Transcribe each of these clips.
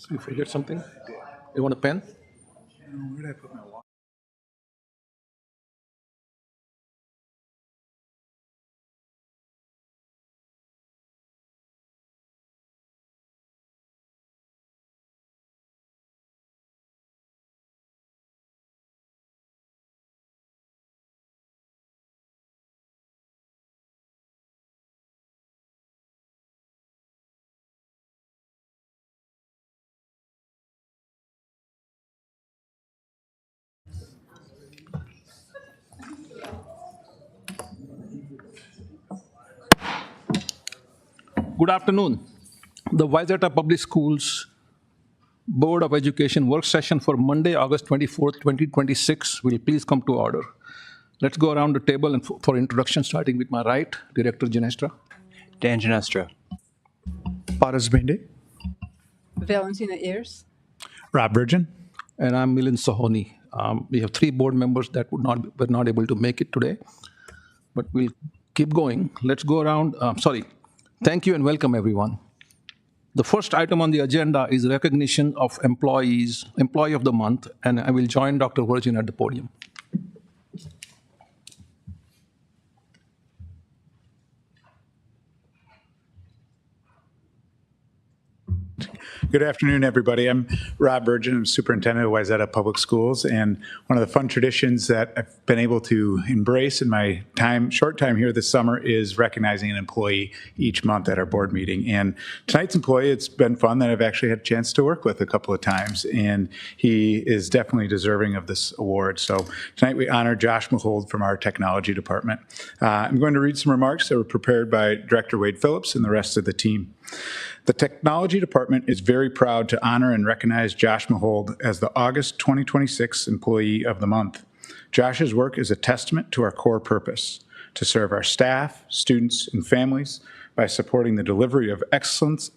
You forget something? You want a pen? Where did I put my wallet? Good afternoon. The Wayzata Public Schools Board of Education work session for Monday, August 24th, 2026 will please come to order. Let's go around the table and for introduction, starting with my right, Director Ginestra. Dan Ginestra. Paras Bende. Valentina Ayers. Rob Virgin. And I'm Milind Sohoni. We have 3 board members that were not able to make it today, but we'll keep going. Let's go around. Thank you and welcome everyone. The first item on the agenda is recognition of Employee of the Month, and I will join Dr. Virgin at the podium. Good afternoon, everybody. I'm Rob Virgin. I'm superintendent of Wayzata Public Schools, and one of the fun traditions that I've been able to embrace in my short time here this summer is recognizing an employee each month at our board meeting. And tonight's employee, it's been fun that I've actually had a chance to work with a couple of times, and he is definitely deserving of this award. So tonight we honor Josh Mahold from our technology department. I'm going to read some remarks that were prepared by Director Wade Phillips and the rest of the team. The Technology Department is very proud to honor and recognize Josh Mahold as the August 2026 Employee of the Month. Josh's work is a testament to our core purpose, to serve our staff, students, and families by supporting the delivery of excellence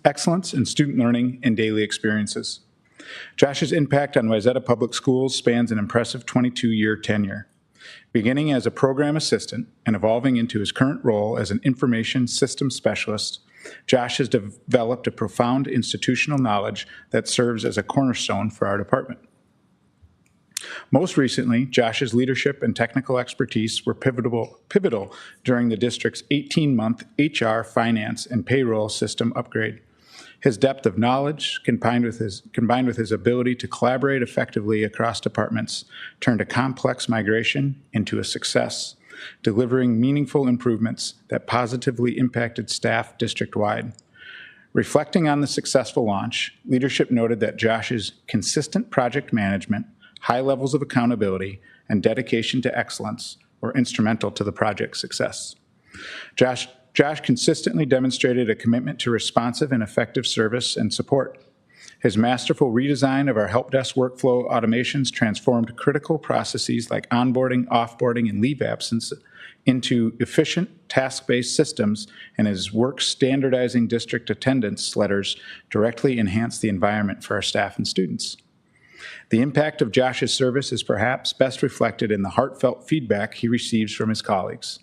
in student learning and daily experiences. Josh's impact on Wayzata Public Schools spans an impressive 22-year tenure. Beginning as a program assistant and evolving into his current role as an information systems specialist, Josh has developed a profound institutional knowledge that serves as a cornerstone for our department. Most recently, Josh's leadership and technical expertise were pivotal during the district's 18-month HR, finance, and payroll system upgrade. His depth of knowledge, combined with his ability to collaborate effectively across departments, turned a complex migration into a success, delivering meaningful improvements that positively impacted staff district-wide. Reflecting on the successful launch, leadership noted that Josh's consistent project management, high levels of accountability, and dedication to excellence were instrumental to the project's success. Josh consistently demonstrated a commitment to responsive and effective service and support. His masterful redesign of our help desk workflow automations transformed critical processes like onboarding, offboarding, and leave absence into efficient task-based systems, and his work standardizing district attendance letters directly enhanced the environment for our staff and students. The impact of Josh's service is perhaps best reflected in the heartfelt feedback he receives from his colleagues.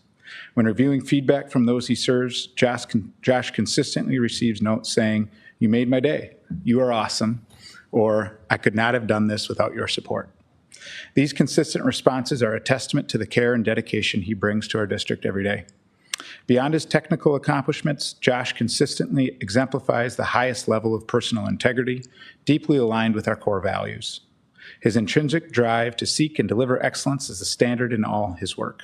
When reviewing feedback from those he serves, Josh consistently receives notes saying, "You made my day," "You are awesome," or "I could not have done this without your support." These consistent responses are a testament to the care and dedication he brings to our district every day. Beyond his technical accomplishments, Josh consistently exemplifies the highest level of personal integrity, deeply aligned with our core values. His intrinsic drive to seek and deliver excellence is the standard in all his work.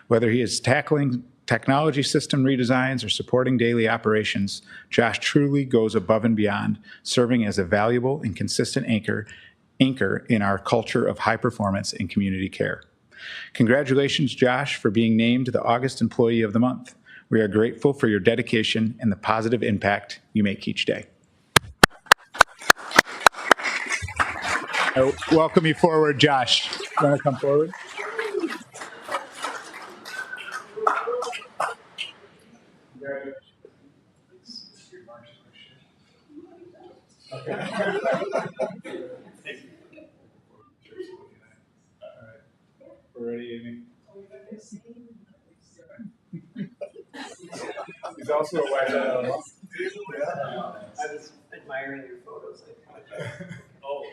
Whether he is tackling technology system redesigns or supporting daily operations, Josh truly goes above and beyond, serving as a valuable and consistent anchor in our culture of high performance and community care. Congratulations, Josh, for being named the August Employee of the Month. We are grateful for your dedication and the positive impact you make each day. I welcome you forward, Josh. You want to come forward? We're ready, Amy. He's also a Wayzata alum. I just admire admiring your photos. Oh.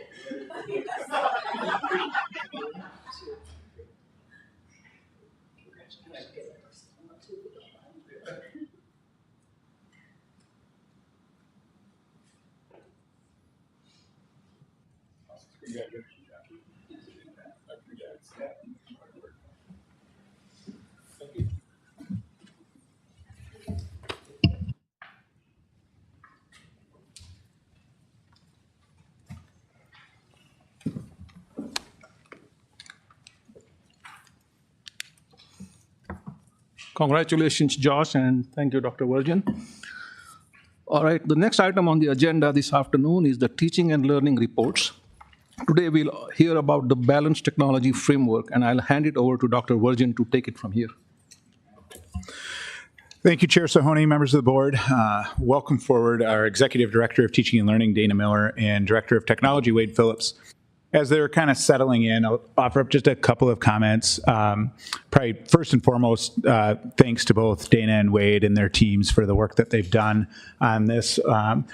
Congratulations, Josh, and thank you, Dr. Virgin. All right, the next item on the agenda this afternoon is the teaching and learning reports. Today we'll hear about the balanced technology framework, and I'll hand it over to Dr. Virgin to take it from here. Thank you, Chair Sahoni, members of the board. Welcome forward our Executive Director of Teaching and Learning, Dana Miller, and Director of Technology, Wade Phillips. As they're kind of settling in, I'll offer up just a couple of comments. Probably first and foremost, thanks to both Dana and Wade and their teams for the work that they've done on this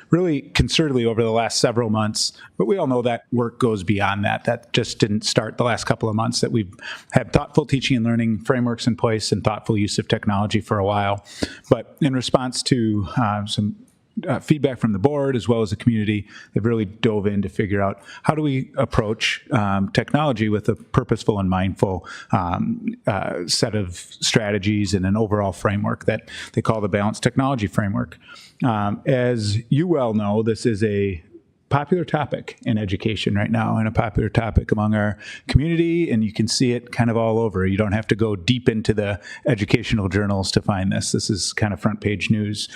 really concertedly over the last several months. But we all know that work goes beyond that. That just didn't start the last couple of months, that we've had thoughtful teaching and learning frameworks in place and thoughtful use of technology for a while. But in response to some feedback from the board as well as the community, they've really dove in to figure out how do we approach technology with a purposeful and mindful set of strategies and an overall framework that they call the Balanced Technology Framework. As you well know, this is a popular topic in education right now and a popular topic among our community, and you can see it kind of all over. You don't have to go deep into the educational journals to find this. This is kind of front page news.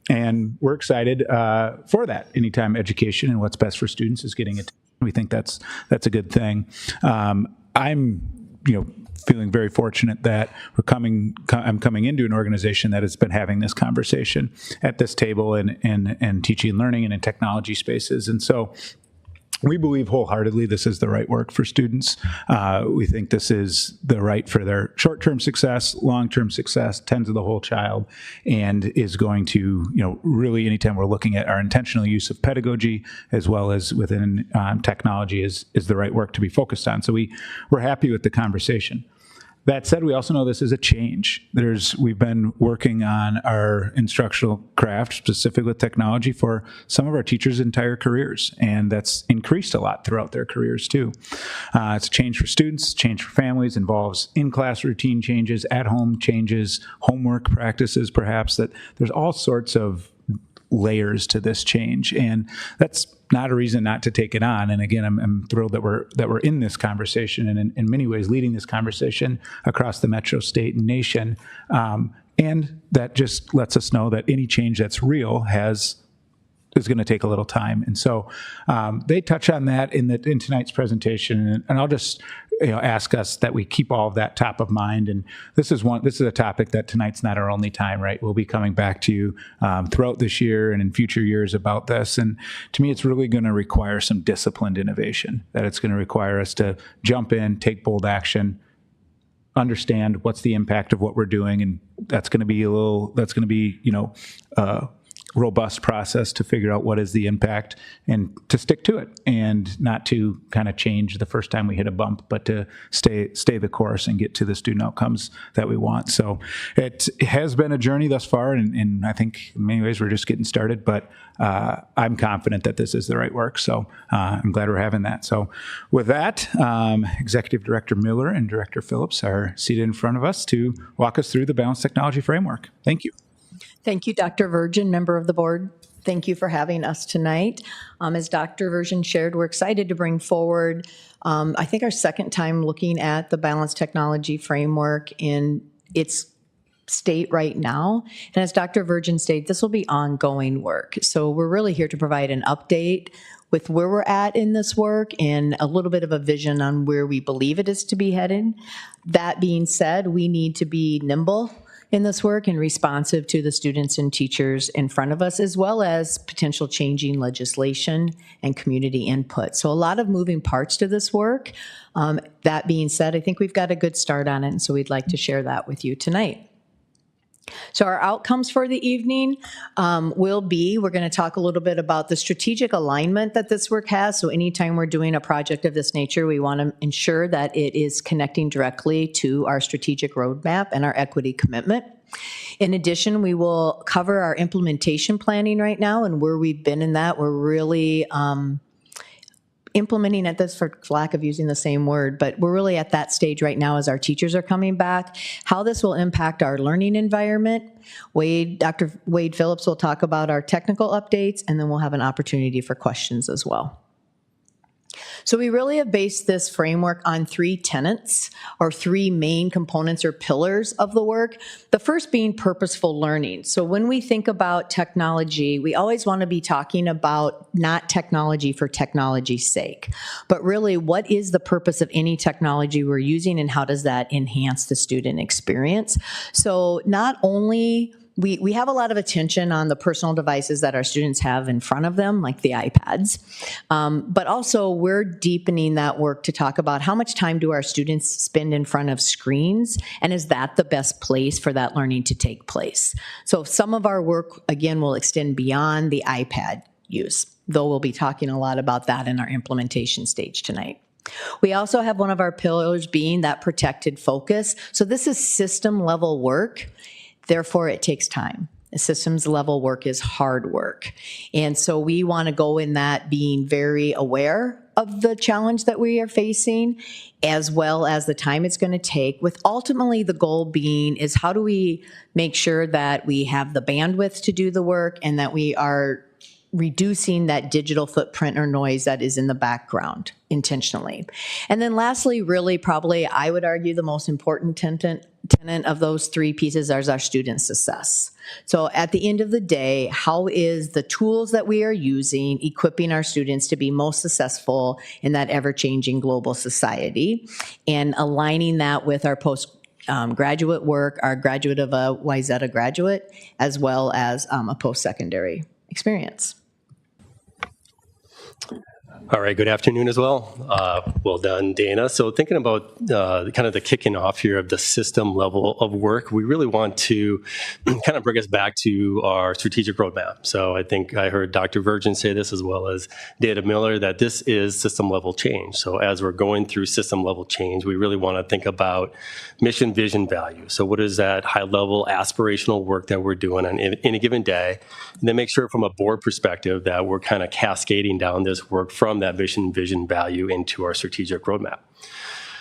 And we're excited for that. Anytime education and what's best for students is getting it, we think that's a good thing. I'm feeling very fortunate that I'm coming into an organization that has been having this conversation at this table and teaching and learning and in technology spaces. And so we believe wholeheartedly this is the right work for students. We think this is the right for their short-term success, long-term success, tends to the whole child, and is going to, really anytime we're looking at our intentional use of pedagogy as well as within technology is the right work to be focused on. So we're happy with the conversation. That said, we also know this is a change. We've been working on our instructional craft, specifically with technology, for some of our teachers' entire careers, and that's increased a lot throughout their careers too. It's a change for students, change for families, involves in-class routine changes, at-home changes, homework practices perhaps, that there's all sorts of layers to this change, and that's not a reason not to take it on. And again, I'm thrilled that we're in this conversation and in many ways leading this conversation across the metro state and nation. And that just lets us know that any change that's real is going to take a little time. And so they touch on that in tonight's presentation, and I'll just ask us that we keep all of that top of mind. And this is a topic that tonight's not our only time, right? We'll be coming back to you throughout this year and in future years about this. And to me, it's really going to require some disciplined innovation, that it's going to require us to jump in, take bold action, understand what's the impact of what we're doing, and that's going to be robust process to figure out what is the impact and to stick to it, and not to kind of change the first time we hit a bump, but to stay the course and get to the student outcomes that we want. So it has been a journey thus far, and I think in many ways we're just getting started, but I'm confident that this is the right work. So I'm glad we're having that. So with that, Executive Director Miller and Director Phillips are seated in front of us to walk us through the Balanced Technology Framework. Thank you. Thank you, Dr. Virgin, member of the board. Thank you for having us tonight. As Dr. Virgin shared, we're excited to bring forward, I think, our second time looking at the Balanced Technology Framework in its state right now. And as Dr. Virgin stated, this will be ongoing work. So we're really here to provide an update with where we're at in this work and a little bit of a vision on where we believe it is to be headed. That being said, we need to be nimble in this work and responsive to the students and teachers in front of us, as well as potential changing legislation and community input. So a lot of moving parts to this work. That being said, I think we've got a good start on it, and so we'd like to share that with you tonight. So our outcomes for the evening we're going to talk a little bit about the strategic alignment that this work has. So anytime we're doing a project of this nature, we want to ensure that it is connecting directly to our strategic roadmap and our equity commitment. In addition, we will cover our implementation planning right now and where we've been in that. We're really implementing at this, for lack of using the same word, but we're really at that stage right now as our teachers are coming back, how this will impact our learning environment. Dr. Wade Phillips will talk about our technical updates, and then we'll have an opportunity for questions as well. So we really have based this framework on 3 tenets, or 3 main components or pillars of the work. The first being purposeful learning. So when we think about technology, we always want to be talking about not technology for technology's sake, but really what is the purpose of any technology we're using and how does that enhance the student experience? So not only we have a lot of attention on the personal devices that our students have in front of them, like the iPads, but also we're deepening that work to talk about how much time do our students spend in front of screens, and is that the best place for that learning to take place? So some of our work, again, will extend beyond the iPad use, though we'll be talking a lot about that in our implementation stage tonight. We also have one of our pillars being that protected focus. So this is system level work. Therefore, it takes time. Systems level work is hard work. And so we want to go in that being very aware of the challenge that we are facing, as well as the time it's going to take, with ultimately the goal being is how do we make sure that we have the bandwidth to do the work and that we are reducing that digital footprint or noise that is in the background intentionally. And then lastly, really probably I would argue the most important tenet of those 3 pieces is our student success. So at the end of the day, how is the tools that we are using equipping our students to be most successful in that ever-changing global society, and aligning that with our graduate work, our graduate of a Wayzata graduate, as well as a post-secondary experience. All right, good afternoon as well. Well done, Dana. So thinking about kind of the kicking off here of the system level of work, we really want to kind of bring us back to our strategic roadmap. So I think I heard Dr. Virgin say this as well as Dana Miller, that this is system level change. So as we're going through system level change, we really want to think about mission, vision, value. So what is that high level aspirational work that we're doing on any given day? And then make sure from a board perspective that we're kind of cascading down this work from that mission, vision, value into our strategic roadmap.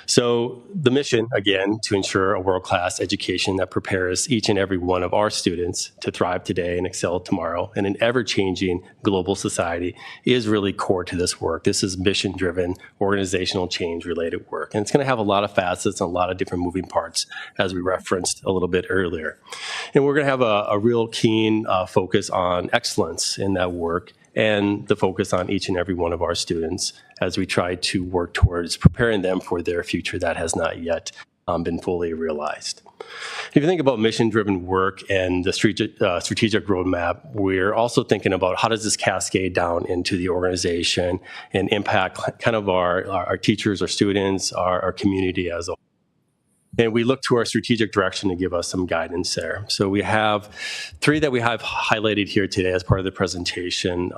So the mission, again, to ensure a world-class education that prepares each and every one of our students to thrive today and excel tomorrow in an ever-changing global society, is really core to this work. This is mission-driven, organizational change-related work. And it's going to have a lot of facets and a lot of different moving parts, as we referenced a little bit earlier. And we're going to have a real keen focus on excellence in that work, and the focus on each and every one of our students as we try to work towards preparing them for their future that has not yet been fully realized. If you think about mission-driven work and the strategic roadmap, we're also thinking about how does this cascade down into the organization and impact kind of our teachers, our students, our community as a whole. And we look to our strategic direction to give us some guidance there. So we have 3 that we have highlighted here today as part of the presentation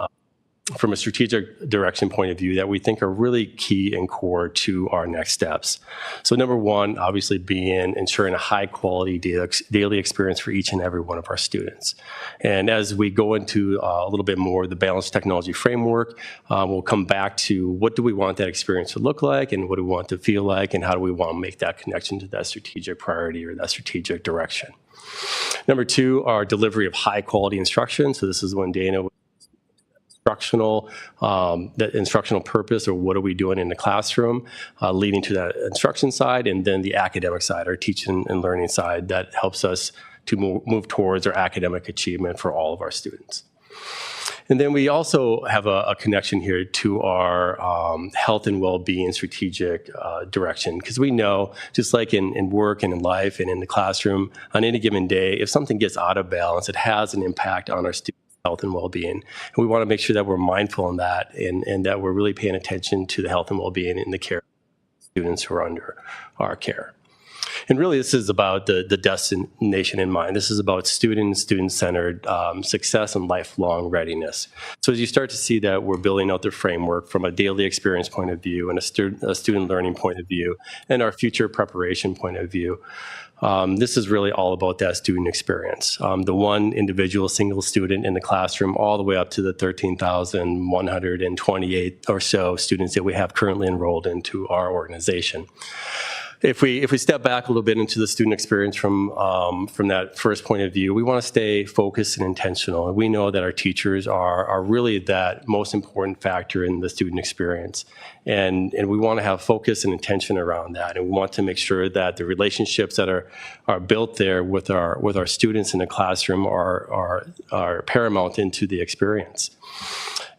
from a strategic direction point of view that we think are really key and core to our next steps. So number 1, obviously being ensuring a high quality daily experience for each and every one of our students. And as we go into a little bit more the balanced technology framework, we'll come back to what do we want that experience to look like and what do we want to feel like and how do we want to make that connection to that strategic priority or that strategic direction. Number 2, our delivery of high quality instruction. So this is when Dana the instructional purpose, or what are we doing in the classroom, leading to that instruction side, and then the academic side, our teaching and learning side, that helps us to move towards our academic achievement for all of our students. And then we also have a connection here to our health and well-being strategic direction, because we know, just like in work and in life and in the classroom, on any given day, if something gets out of balance, it has an impact on our students' health and well-being. And we want to make sure that we're mindful in that and that we're really paying attention to the health and well-being and the care of students who are under our care. And really, this is about the destination in mind. This is about student-centered success and lifelong readiness. So as you start to see that we're building out the framework from a daily experience point of view and a student learning point of view and our future preparation point of view, this is really all about that student experience. The one individual single student in the classroom all the way up to the 13,128 or so students that we have currently enrolled into our organization. If we step back a little bit into the student experience from that first point of view, we want to stay focused and intentional. And we know that our teachers are really that most important factor in the student experience. And we want to have focus and intention around that. And we want to make sure that the relationships that are built there with our students in the classroom are paramount into the experience.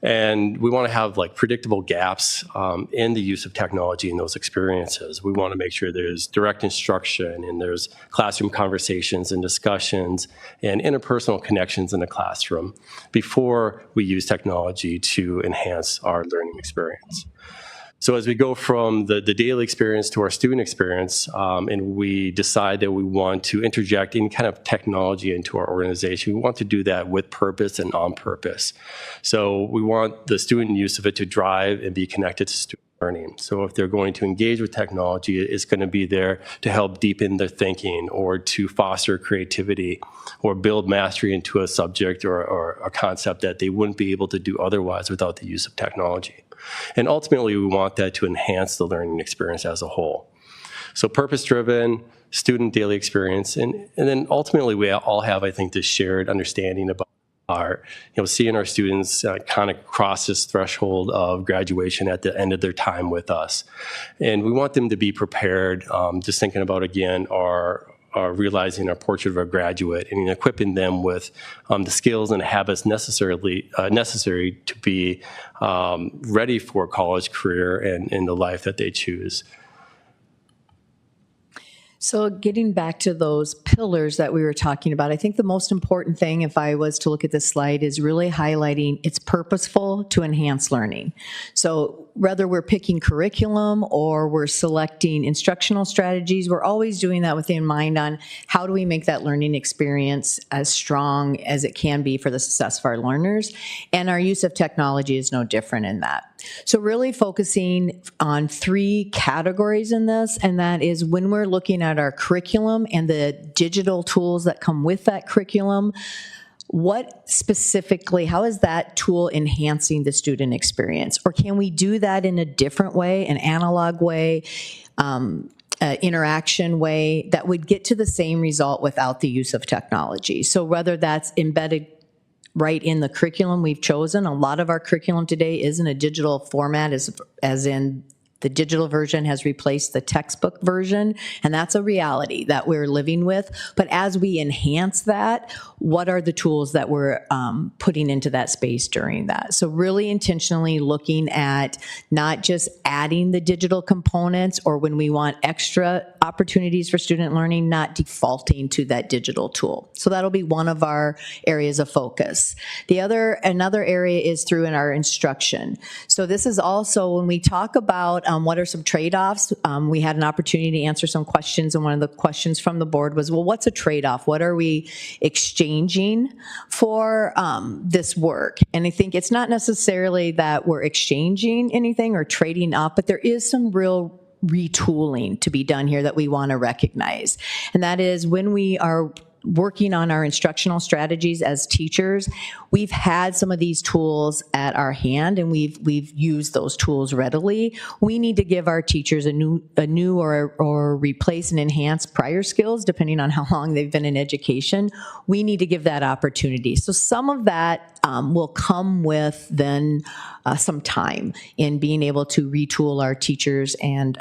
And we want to have like predictable gaps in the use of technology in those experiences. We want to make sure there's direct instruction and there's classroom conversations and discussions and interpersonal connections in the classroom before we use technology to enhance our learning experience. So as we go from the daily experience to our student experience, and we decide that we want to interject any kind of technology into our organization, we want to do that with purpose and on purpose. So we want the student use of it to drive and be connected to student learning. So if they're going to engage with technology, it's going to be there to help deepen their thinking or to foster creativity or build mastery into a subject or a concept that they wouldn't be able to do otherwise without the use of technology. And ultimately, we want that to enhance the learning experience as a whole. So purpose-driven, student daily experience, and then ultimately we all have, I think, this shared understanding about seeing our students kind of cross this threshold of graduation at the end of their time with us. And we want them to be prepared, just thinking about, again, our realizing our portrait of a graduate and equipping them with the skills and habits necessary to be ready for a college career and in the life that they choose. So getting back to those pillars that we were talking about, I think the most important thing, if I was to look at this slide, is really highlighting it's purposeful to enhance learning. So whether we're picking curriculum or we're selecting instructional strategies, we're always doing that with in mind on how do we make that learning experience as strong as it can be for the success of our learners. And our use of technology is no different in that. So really focusing on 3 categories in this, and that is when we're looking at our curriculum and the digital tools that come with that curriculum, what specifically, how is that tool enhancing the student experience? Or can we do that in a different way, an analog way, interaction way that would get to the same result without the use of technology? So whether that's embedded right in the curriculum we've chosen. A lot of our curriculum today is in a digital format, as in the digital version has replaced the textbook version, and that's a reality that we're living with. But as we enhance that, what are the tools that we're putting into that space during that? So really intentionally looking at not just adding the digital components, or when we want extra opportunities for student learning, not defaulting to that digital tool. So that'll be one of our areas of focus. Another area is through in our instruction. So this is also when we talk about what are some trade-offs. We had an opportunity to answer some questions, and one of the questions from the board was, well, what's a trade-off? What are we exchanging for this work? And I think it's not necessarily that we're exchanging anything or trading up, but there is some real retooling to be done here that we want to recognize. And that is when we are working on our instructional strategies as teachers, we've had some of these tools at our hand and we've used those tools readily. We need to give our teachers a new or replace and enhance prior skills depending on how long they've been in education. We need to give that opportunity. So some of that will come with then some time in being able to retool our teachers and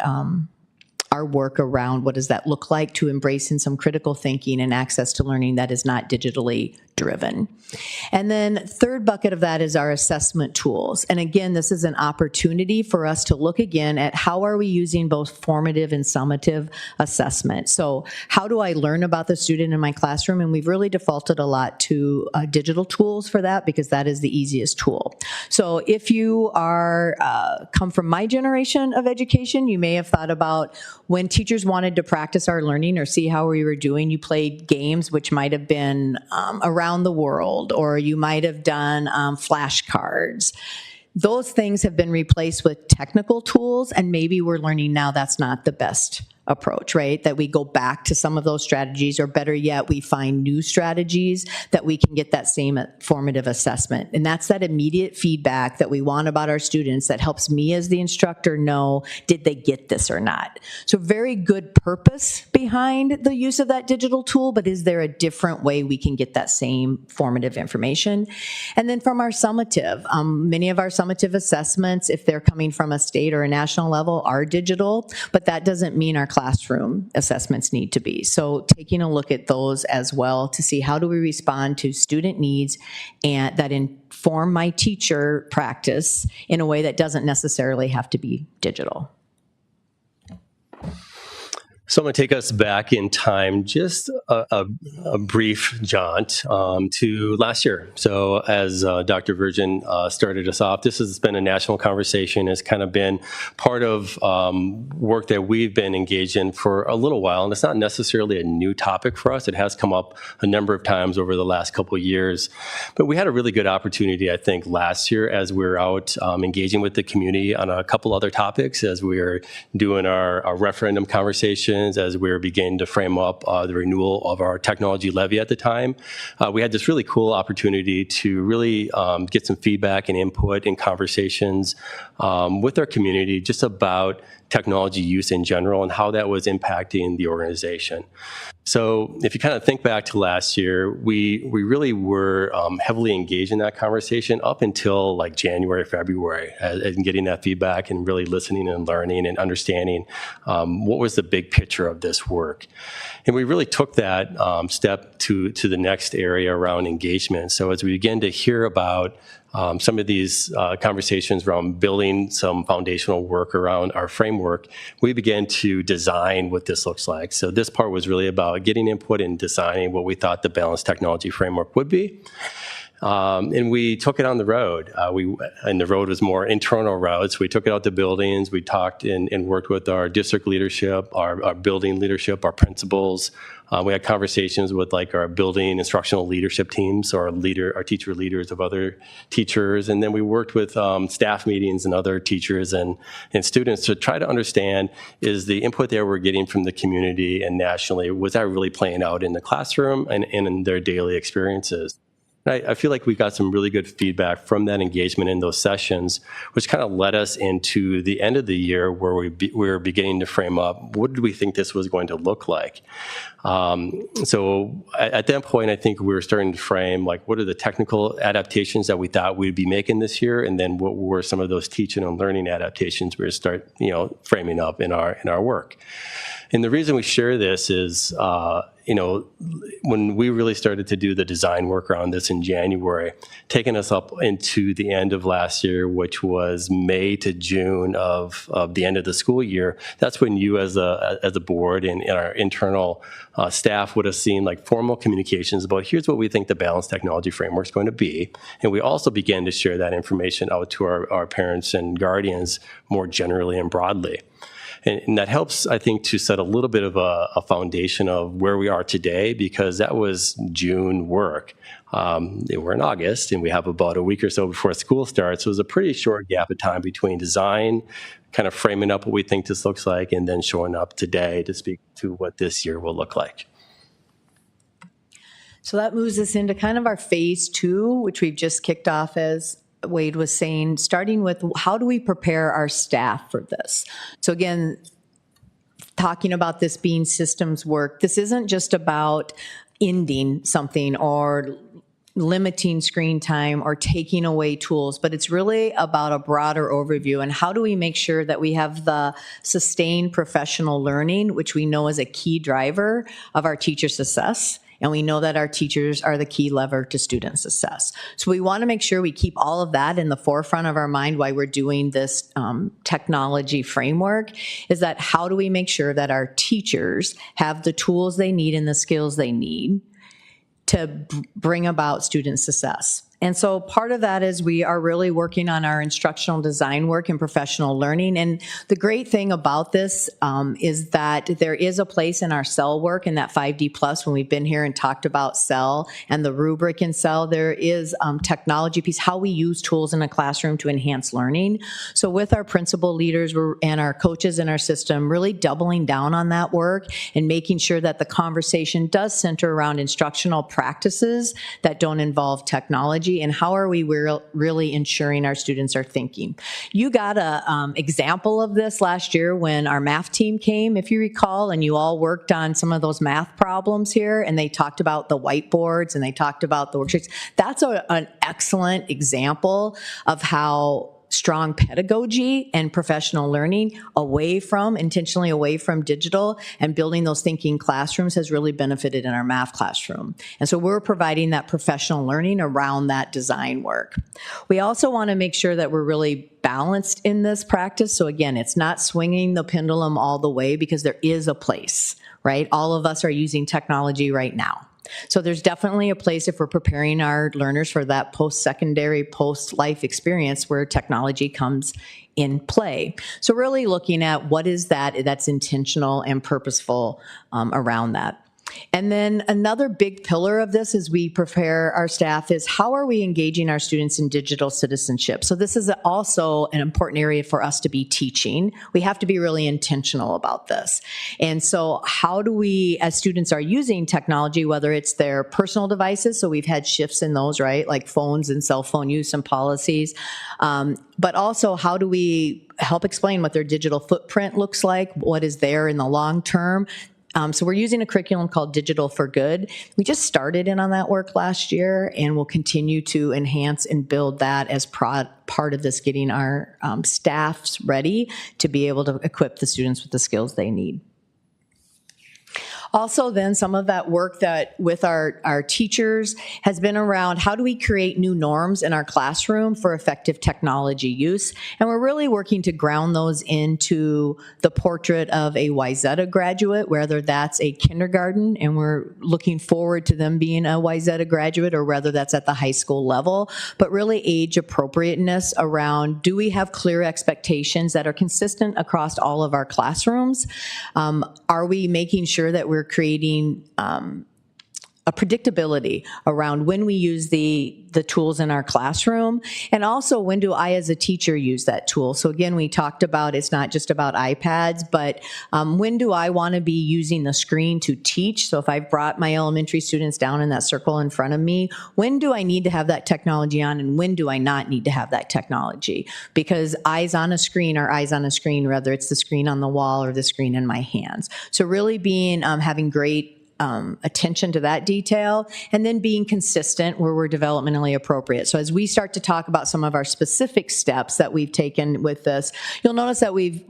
our work around what does that look like to embracing some critical thinking and access to learning that is not digitally driven. And then third bucket of that is our assessment tools. And again, this is an opportunity for us to look again at how are we using both formative and summative assessment. So how do I learn about the student in my classroom? And we've really defaulted a lot to digital tools for that because that is the easiest tool. So if you are come from my generation of education, you may have thought about when teachers wanted to practice our learning or see how we were doing, you played games which might have been around the world, or you might have done flashcards. Those things have been replaced with technical tools, and maybe we're learning now that's not the best approach, right? That we go back to some of those strategies, or better yet, we find new strategies that we can get that same formative assessment. And that's that immediate feedback that we want about our students that helps me as the instructor know, did they get this or not? So very good purpose behind the use of that digital tool, but is there a different way we can get that same formative information? And then from our summative, many of our summative assessments, if they're coming from a state or a national level, are digital, but that doesn't mean our classroom assessments need to be. So taking a look at those as well to see how do we respond to student needs and that inform my teacher practice in a way that doesn't necessarily have to be digital. So I'm going to take us back in time, just a brief jaunt to last year. So as Dr. Virgin started us off, this has been a national conversation. It's kind of been part of work that we've been engaged in for a little while, and it's not necessarily a new topic for us. It has come up a number of times over the last couple of years, but we had a really good opportunity, I think, last year as we were out engaging with the community on a couple other topics, as we were doing our referendum conversation, as we were beginning to frame up the renewal of our technology levy at the time. We had this really cool opportunity to really get some feedback and input and conversations with our community just about technology use in general and how that was impacting the organization. So if you kind of think back to last year, we really were heavily engaged in that conversation up until like January, February, and getting that feedback and really listening and learning and understanding what was the big picture of this work. And we really took that step to the next area around engagement. So as we begin to hear about some of these conversations around building some foundational work around our framework, we began to design what this looks like. So this part was really about getting input and designing what we thought the balanced technology framework would be. And we took it on the road. And the road was more internal routes. We took it out to buildings. We talked and worked with our district leadership, our building leadership, our principals. We had conversations with like our building instructional leadership teams, or our teacher leaders of other teachers. And then we worked with staff meetings and other teachers and students to try to understand, is the input that we're getting from the community and nationally, was that really playing out in the classroom and in their daily experiences? I feel like we got some really good feedback from that engagement in those sessions, which kind of led us into the end of the year where we were beginning to frame up, what did we think this was going to look like? So at that point, I think we were starting to frame, like, what are the technical adaptations that we thought we'd be making this year? And then what were some of those teaching and learning adaptations we were start, framing up in our work? And the reason we share this is, when we really started to do the design work around this in January, taking us up into the end of last year, which was May to June of the end of the school year, that's when you as a board and our internal staff would have seen like formal communications about, here's what we think the balanced technology framework is going to be. And we also began to share that information out to our parents and guardians more generally and broadly. And that helps, I think, to set a little bit of a foundation of where we are today, because that was June work. We're in August, and we have about a week or so before school starts. So it was a pretty short gap of time between design, kind of framing up what we think this looks like, and then showing up today to speak to what this year will look like. So that moves us into kind of our phase 2, which we've just kicked off, as Wade was saying, starting with how do we prepare our staff for this? So again, talking about this being systems work, this isn't just about ending something or limiting screen time or taking away tools, but it's really about a broader overview and how do we make sure that we have the sustained professional learning, which we know is a key driver of our teacher success And we know that our teachers are the key lever to student success. So we want to make sure we keep all of that in the forefront of our mind while we're doing this technology framework, is that how do we make sure that our teachers have the tools they need and the skills they need to bring about student success. And so part of that is we are really working on our instructional design work and professional learning. And the great thing about this is that there is a place in our CEL work in that 5D plus. When we've been here and talked about CEL and the rubric in CEL, there is technology piece, how we use tools in a classroom to enhance learning. So with our principal leaders and our coaches in our system, really doubling down on that work and making sure that the conversation does center around instructional practices that don't involve technology, and how are we really ensuring our students are thinking. You got a example of this last year when our math team came, if you recall, and you all worked on some of those math problems here, and they talked about the whiteboards and they talked about the worksheets. That's an excellent example of how strong pedagogy and professional learning intentionally away from digital and building those thinking classrooms has really benefited in our math classroom. And so we're providing that professional learning around that design work. We also want to make sure that we're really balanced in this practice. So again, it's not swinging the pendulum all the way, because there is a place, right? All of us are using technology right now. So there's definitely a place if we're preparing our learners for that post-secondary, post-life experience where technology comes in play. So really looking at what is that's intentional and purposeful around that. And then another big pillar of this as we prepare our staff is how are we engaging our students in digital citizenship? So this is also an important area for us to be teaching. We have to be really intentional about this. And so how do we, as students are using technology, whether it's their personal devices, so we've had shifts in those, right, like phones and cell phone use and policies, but also how do we help explain what their digital footprint looks like, what is there in the long term. So we're using a curriculum called Digital for Good. We just started in on that work last year, and we'll continue to enhance and build that as part of this, getting our staffs ready to be able to equip the students with the skills they need. Also then some of that work that with our teachers has been around how do we create new norms in our classroom for effective technology use. And we're really working to ground those into the portrait of a Wayzata graduate, whether that's a kindergarten and we're looking forward to them being a Wayzata graduate, or whether that's at the high school level, but really age appropriateness around, do we have clear expectations that are consistent across all of our classrooms? Are we making sure that we're creating a predictability around when we use the tools in our classroom, and also when do I as a teacher use that tool? So again, we talked about it's not just about iPads, but when do I want to be using the screen to teach? So if I've brought my elementary students down in that circle in front of me, when do I need to have that technology on, and when do I not need to have that technology? Because eyes on a screen are eyes on a screen, whether it's the screen on the wall or the screen in my hands. So really being having great attention to that detail, and then being consistent where we're developmentally appropriate. So as we start to talk about some of our specific steps that we've taken with this, you'll notice that we've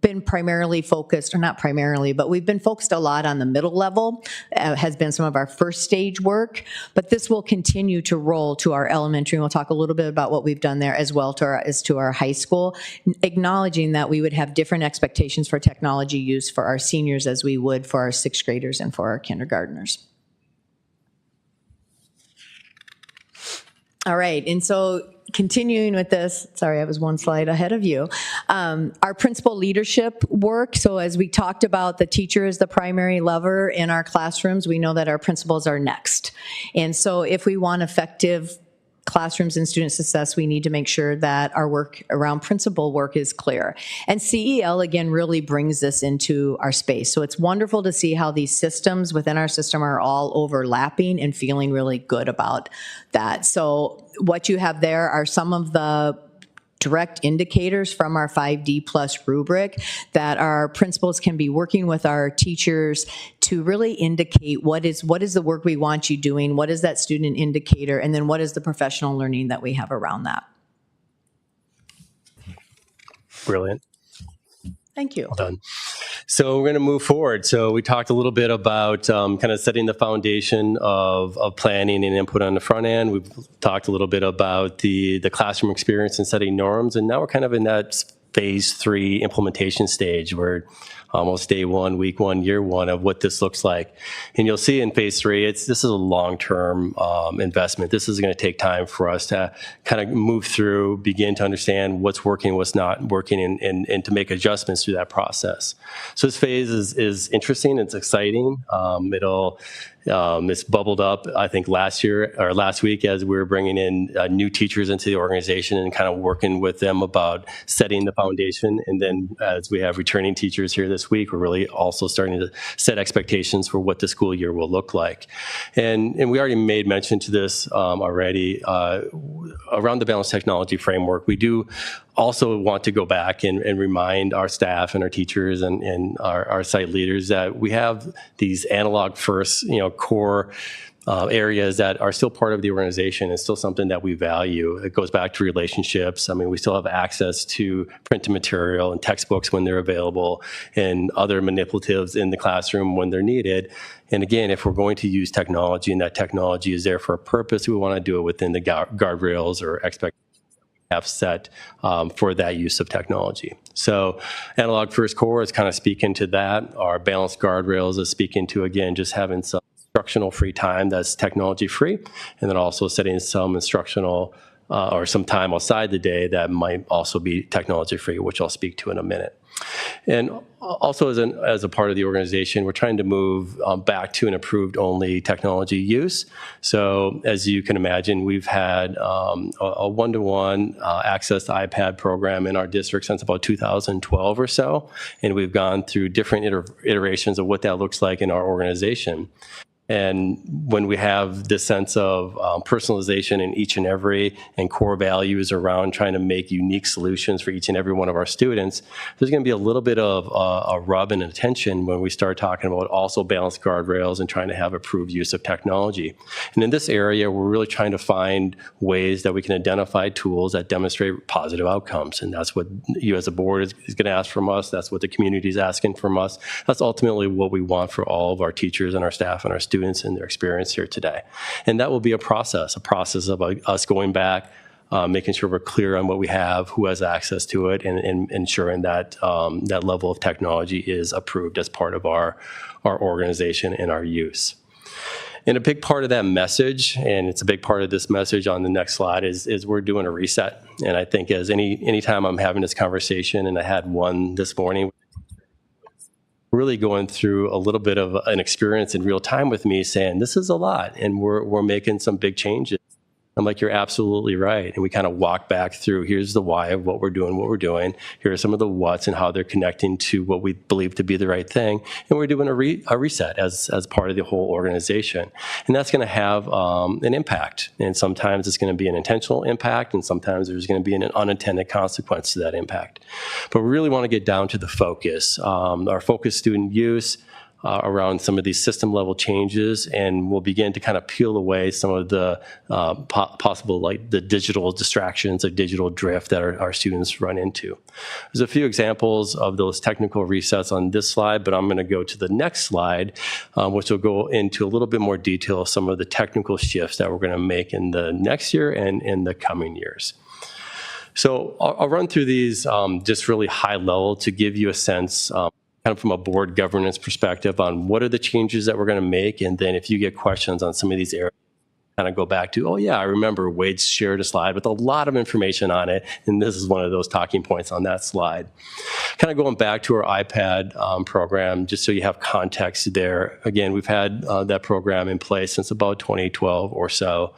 been primarily focused, or not primarily, but we've been focused a lot on the middle level, has been some of our first stage work, but this will continue to roll to our elementary, and we'll talk a little bit about what we've done there as well as to our high school, acknowledging that we would have different expectations for technology use for our seniors as we would for our sixth graders and for our kindergartners. All right, and so continuing with this, sorry, I was one slide ahead of you. Our principal leadership work, so as we talked about, the teacher is the primary lever in our classrooms, we know that our principals are next. And so if we want effective classrooms and student success, we need to make sure that our work around principal work is clear. And CEL, again, really brings this into our space. So it's wonderful to see how these systems within our system are all overlapping and feeling really good about that. So what you have there are some of the direct indicators from our 5D plus rubric that our principals can be working with our teachers to really indicate what is the work we want you doing, what is that student indicator, and then what is the professional learning that we have around that. Brilliant. Thank you. Well done. So we're going to move forward. So we talked a little bit about kind of setting the foundation of planning and input on the front end. We've talked a little bit about the classroom experience and setting norms, and now we're kind of in that phase 3 implementation stage. We're almost day 1, week 1, year 1 of what this looks like. And you'll see in phase 3, this is a long-term investment. This is going to take time for us to kind of move through, begin to understand what's working, what's not working, and to make adjustments through that process. So this phase is interesting, it's exciting. It's bubbled up, I think, last week as we were bringing in new teachers into the organization and kind of working with them about setting the foundation. And then as we have returning teachers here this week, we're really also starting to set expectations for what the school year will look like. And we already made mention to this already around the balanced technology framework. We do also want to go back and remind our staff and our teachers and our site leaders that we have these analog first, core areas that are still part of the organization. It's still something that we value. It goes back to relationships. I mean, we still have access to printed material and textbooks when they're available and other manipulatives in the classroom when they're needed. And again, if we're going to use technology and that technology is there for a purpose, we want to do it within the guardrails or expectations have set for that use of technology. So analog first core is kind of speaking to that. Our balanced guardrails is speaking to, again, just having some instructional free time that's technology free, and then also setting some instructional or some time outside the day that might also be technology free, which I'll speak to in a minute. And also as a part of the organization, we're trying to move back to an approved only technology use. So as you can imagine, we've had a one-to-one access to iPad program in our district since about 2012 or so. And we've gone through different iterations of what that looks like in our organization. And when we have this sense of personalization in each and every and core values around trying to make unique solutions for each and every one of our students, there's going to be a little bit of a rub and a tension when we start talking about also balanced guardrails and trying to have approved use of technology. And in this area, we're really trying to find ways that we can identify tools that demonstrate positive outcomes. And that's what you as a board is going to ask from us. That's what the community is asking from us. That's ultimately what we want for all of our teachers and our staff and our students and their experience here today. And that will be a process of us going back, making sure we're clear on what we have, who has access to it, and ensuring that that level of technology is approved as part of our organization and our use. And a big part of that message, and it's a big part of this message on the next slide, is we're doing a reset. And I think as anytime I'm having this conversation, and I had one this morning, really going through a little bit of an experience in real time with me saying, this is a lot, and we're making some big changes. I'm like, you're absolutely right. And we kind of walk back through, here's the why of what we're doing. Here are some of the what's and how they're connecting to what we believe to be the right thing. And we're doing a reset as part of the whole organization. And that's going to have an impact. And sometimes it's going to be an intentional impact, and sometimes there's going to be an unintended consequence to that impact. But we really want to get down to the focus. Our focus student use, around some of these system level changes, and we'll begin to kind of peel away some of the possible, like the digital distractions or digital drift that our students run into. There's a few examples of those technical resets on this slide, but I'm going to go to the next slide, which will go into a little bit more detail of some of the technical shifts that we're going to make in the next year and in the coming years. So I'll run through these just really high level to give you a sense kind of from a board governance perspective on what are the changes that we're going to make. And then if you get questions on some of these areas, kind of go back to, oh yeah, I remember Wade shared a slide with a lot of information on it. And this is one of those talking points on that slide. Kind of going back to our iPad program, just so you have context there. Again, we've had that program in place since about 2012 or so.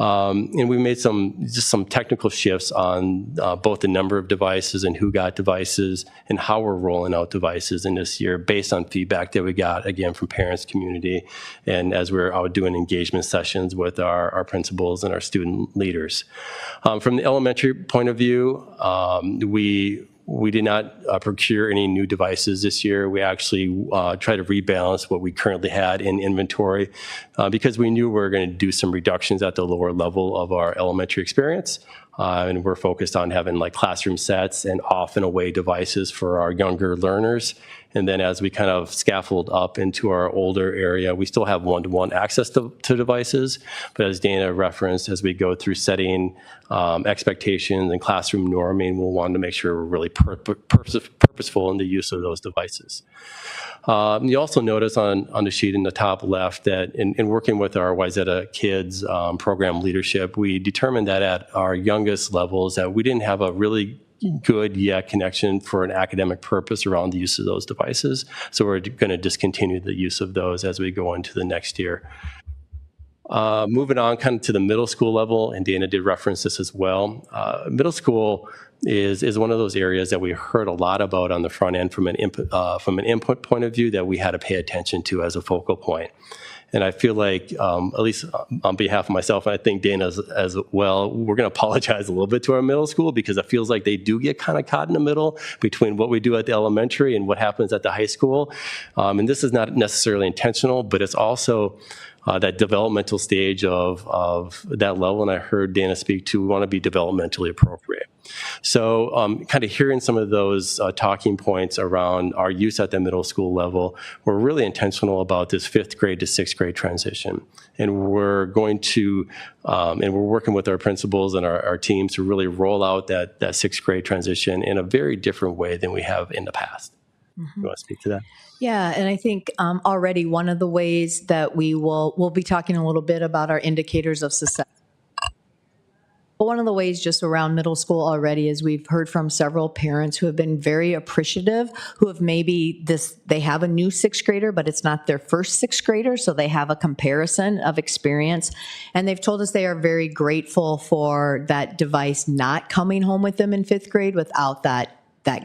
And we made some technical shifts on both the number of devices and who got devices and how we're rolling out devices in this year based on feedback that we got, again, from parents, community, and as we're out doing engagement sessions with our principals and our student leaders. From the elementary point of view, we did not procure any new devices this year. We actually tried to rebalance what we currently had in inventory because we knew we were going to do some reductions at the lower level of our elementary experience. And we're focused on having like classroom sets and off and away devices for our younger learners. And then as we kind of scaffold up into our older area, we still have one-to-one access to devices. But as Dana referenced, as we go through setting expectations and classroom norming, we'll want to make sure we're really purposeful in the use of those devices. You also notice on the sheet in the top left that in working with our Wayzata Kids program leadership, we determined that at our youngest levels that we didn't have a really good yet connection for an academic purpose around the use of those devices. So we're going to discontinue the use of those as we go into the next year. Moving on kind of to the middle school level, and Dana did reference this as well. Middle school is one of those areas that we heard a lot about on the front end from an input point of view that we had to pay attention to as a focal point. And I feel like, at least on behalf of myself, and I think Dana as well, we're going to apologize a little bit to our middle school because it feels like they do get kind of caught in the middle between what we do at the elementary and what happens at the high school. And this is not necessarily intentional, but it's also that developmental stage of that level. And I heard Dana speak to, we want to be developmentally appropriate. So kind of hearing some of those talking points around our use at the middle school level, we're really intentional about this 5th grade to 6th grade transition. And we're going to, and we're working with our principals and our teams to really roll out that 6th grade transition in a very different way than we have in the past. You want to speak to that? Yeah, and I think already one of the ways that we'll be talking a little bit about our indicators of success. But one of the ways just around middle school already is we've heard from several parents who have been very appreciative, who have they have a new 6th grader, but it's not their first 6th grader, so they have a comparison of experience. And they've told us they are very grateful for that device not coming home with them in 5th grade without that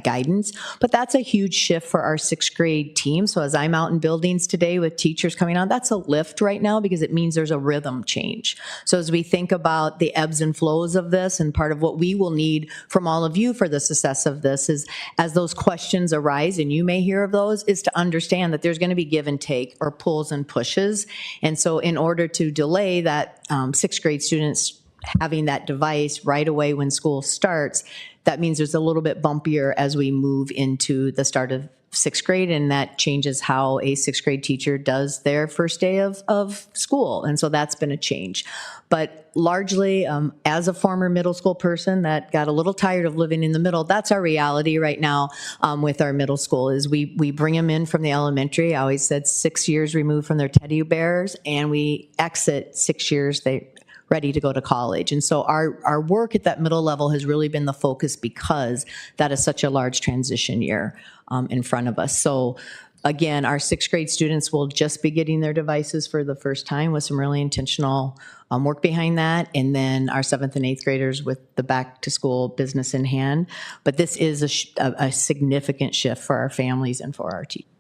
guidance. But that's a huge shift for our 6th grade team. So as I'm out in buildings today with teachers coming on, that's a lift right now because it means there's a rhythm change. So as we think about the ebbs and flows of this, and part of what we will need from all of you for the success of this is as those questions arise, and you may hear of those, is to understand that there's going to be give and take or pulls and pushes. And so in order to delay that 6th grade students having that device right away when school starts, that means there's a little bit bumpier as we move into the start of 6th grade, and that changes how a 6th grade teacher does their first day of school. And so that's been a change. But largely, as a former middle school person that got a little tired of living in the middle, that's our reality right now with our middle school is we bring them in from the elementary. I always said 6 years removed from their teddy bears, and we exit 6 years ready to go to college. And so our work at that middle level has really been the focus because that is such a large transition year in front of us. So again, our 6th grade students will just be getting their devices for the first time with some really intentional work behind that. And then our 7th and 8th graders with the back to school business in hand. But this is a significant shift for our families and for our teachers.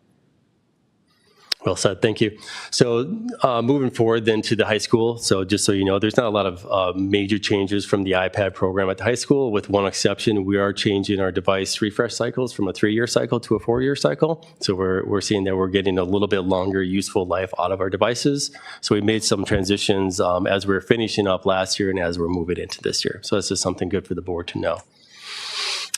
Well said. Thank you. So moving forward then to the high school. So just so you know, there's not a lot of major changes from the iPad program at the high school, with one exception. We are changing our device refresh cycles from a 3-year cycle to a 4-year cycle. So we're seeing that we're getting a little bit longer useful life out of our devices. So we made some transitions as we're finishing up last year and as we're moving into this year. So this is something good for the board to know.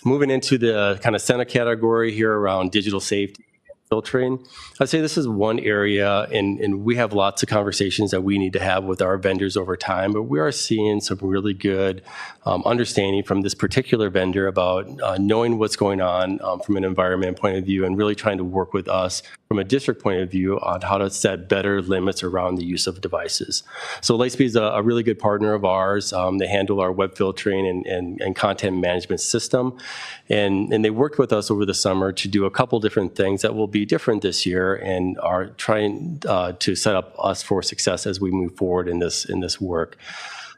Moving into the kind of center category here around digital safety. Filtering. I'd say this is one area, and we have lots of conversations that we need to have with our vendors over time, but we are seeing some really good understanding from this particular vendor about knowing what's going on from an environment point of view and really trying to work with us from a district point of view on how to set better limits around the use of devices. So Lightspeed is a really good partner of ours. They handle our web filtering and content management system. And they worked with us over the summer to do a couple different things that will be different this year and are trying to set up us for success as we move forward in this work.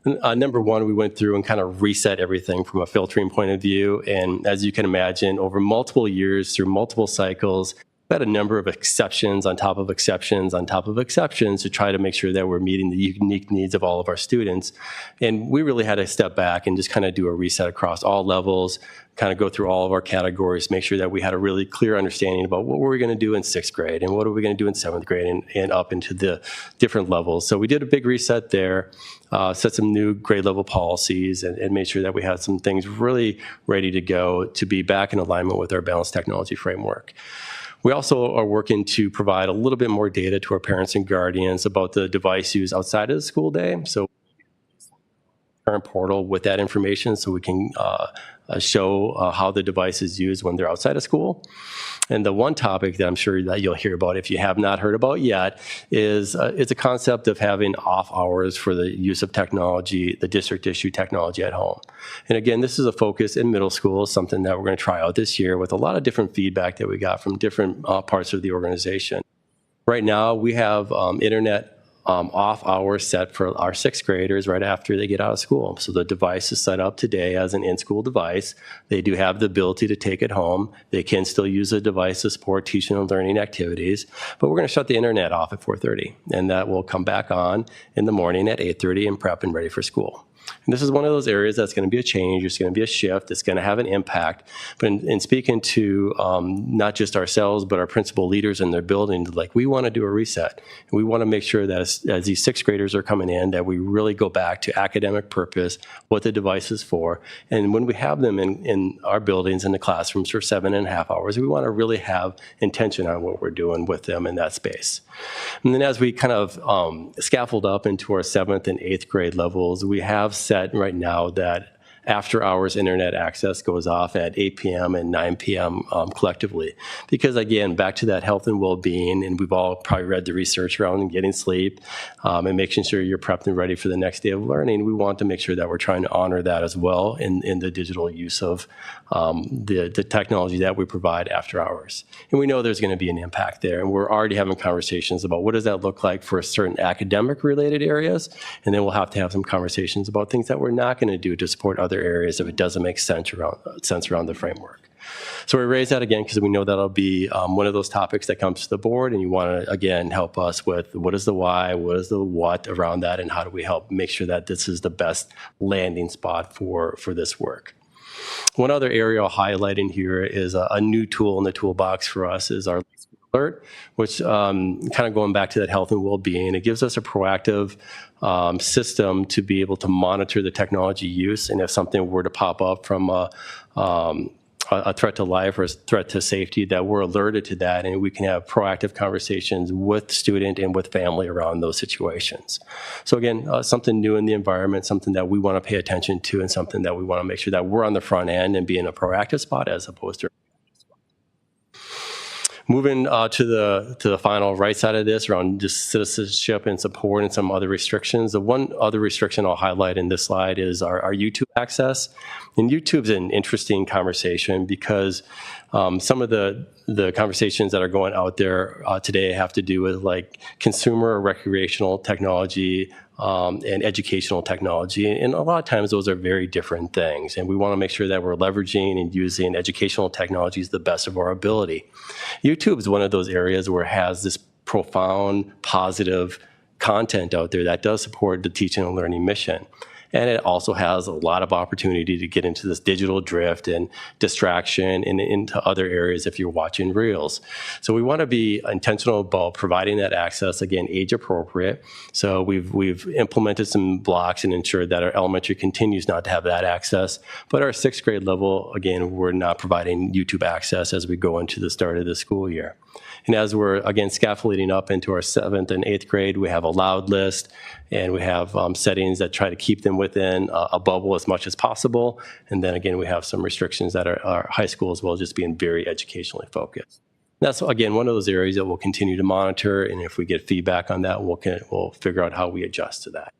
Number one, we went through and kind of reset everything from a filtering point of view. And as you can imagine, over multiple years, through multiple cycles, had a number of exceptions on top of exceptions on top of exceptions to try to make sure that we're meeting the unique needs of all of our students. And we really had to step back and just kind of do a reset across all levels, kind of go through all of our categories, make sure that we had a really clear understanding about what were we going to do in 6th grade and what are we going to do in 7th grade and up into the different levels. So we did a big reset there, set some new grade level policies and made sure that we had some things really ready to go to be back in alignment with our balanced technology framework. We also are working to provide a little bit more data to our parents and guardians about the device use outside of the school day. So parent portal with that information so we can show how the device is used when they're outside of school. And the one topic that I'm sure that you'll hear about if you have not heard about yet is it's a concept of having off hours for the use of technology, the district issue technology at home. And again, this is a focus in middle school, something that we're going to try out this year with a lot of different feedback that we got from different parts of the organization. Right now, we have internet off hours set for our 6th graders right after they get out of school. So the device is set up today as an in-school device. They do have the ability to take it home. They can still use the device to support teaching and learning activities, but we're going to shut the internet off at 4:30, and that will come back on in the morning at 8:30 and prep and ready for school. And this is one of those areas that's going to be a change. It's going to be a shift. It's going to have an impact. But in speaking to not just ourselves, but our principal leaders in their building, like we want to do a reset. And we want to make sure that as these 6th graders are coming in, that we really go back to academic purpose, what the device is for. And when we have them in our buildings, in the classrooms for 7.5 hours, we want to really have intention on what we're doing with them in that space. And then as we kind of scaffold up into our 7th and 8th grade levels, we have set right now that after hours internet access goes off at 8 p.m. and 9 p.m. Collectively. Because again, back to that health and well-being, and we've all probably read the research around getting sleep and making sure you're prepped and ready for the next day of learning. We want to make sure that we're trying to honor that as well in the digital use of the technology that we provide after hours. And we know there's going to be an impact there, and we're already having conversations about what does that look like for certain academic related areas, and then we'll have to have some conversations about things that we're not going to do to support other areas if it doesn't make sense around the framework. So we raise that again because we know that'll be one of those topics that comes to the board, and you want to, again, help us with what is the why, what is the what around that, and how do we help make sure that this is the best landing spot for this work. One other area I'll highlight in here is a new tool in the toolbox for us is our alert, which kind of going back to that health and well-being, it gives us a proactive system to be able to monitor the technology use, and if something were to pop up from a threat to life or a threat to safety, that we're alerted to that, and we can have proactive conversations with the student and with family around those situations. So again, something new in the environment, something that we want to pay attention to, and something that we want to make sure that we're on the front end and be in a proactive spot as opposed to. Moving to the final right side of this around just citizenship and support and some other restrictions. The one other restriction I'll highlight in this slide is our YouTube access. And YouTube's an interesting conversation because some of the conversations that are going out there today have to do with like consumer or recreational technology and educational technology. And a lot of times those are very different things. And we want to make sure that we're leveraging and using educational technologies to the best of our ability. YouTube is one of those areas where it has this profound positive content out there that does support the teaching and learning mission. And it also has a lot of opportunity to get into this digital drift and distraction and into other areas if you're watching reels. So we want to be intentional about providing that access, again, age appropriate. So we've implemented some blocks and ensured that our elementary continues not to have that access. But our 6th grade level, again, we're not providing YouTube access as we go into the start of the school year. And as we're, again, scaffolding up into our 7th and 8th grade, we have a loud list, and we have settings that try to keep them within a bubble as much as possible. And then, again, we have some restrictions that are high school as well, just being very educationally focused. That's, again, one of those areas that we'll continue to monitor, and if we get feedback on that, we'll figure out how we adjust to that.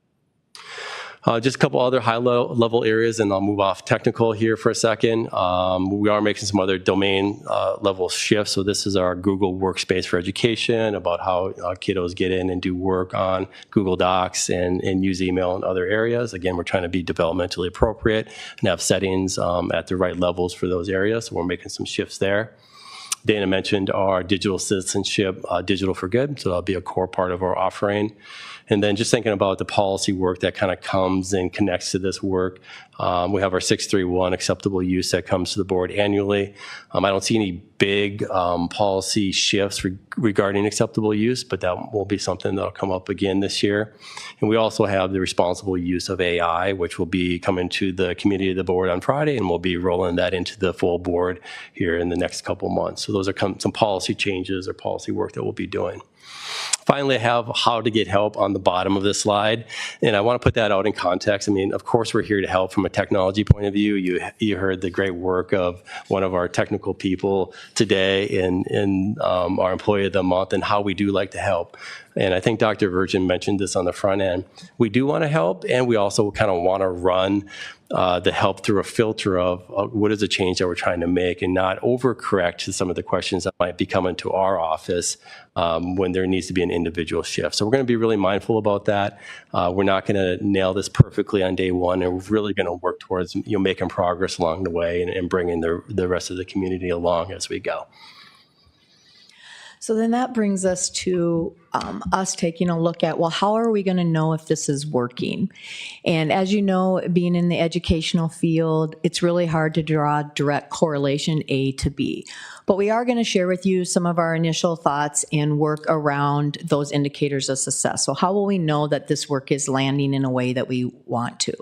Just a couple other high-level areas, and I'll move off technical here for a second. We are making some other domain level shifts. So this is our Google Workspace for Education, about how kiddos get in and do work on Google Docs and use email in other areas. Again, we're trying to be developmentally appropriate and have settings at the right levels for those areas. So we're making some shifts there. Dana mentioned our digital citizenship, Digital for Good, so that'll be a core part of our offering. And then just thinking about the policy work that kind of comes and connects to this work, we have our 631 acceptable use that comes to the board annually. I don't see any big policy shifts regarding acceptable use, but that will be something that'll come up again this year. And we also have the responsible use of AI, which will be coming to the committee of the board on Friday, and we'll be rolling that into the full board here in the next couple months. So those are some policy changes or policy work that we'll be doing. Finally, I have how to get help on the bottom of this slide, and I want to put that out in context. I mean, of course, we're here to help from a technology point of view. You heard the great work of one of our technical people today in our Employee of the Month and how we do like to help. And I think Dr. Virgin mentioned this on the front end. We do want to help, and we also kind of want to run the help through a filter of what is the change that we're trying to make and not overcorrect to some of the questions that might be coming to our office when there needs to be an individual shift. So we're going to be really mindful about that. We're not going to nail this perfectly on day one, and we're really going to work towards making progress along the way and bringing the rest of the community along as we go. So then that brings us to us taking a look at, well, how are we going to know if this is working? And as you know, being in the educational field, it's really hard to draw a direct correlation A to B. But we are going to share with you some of our initial thoughts and work around those indicators of success. So how will we know that this work is landing in a way that we want to?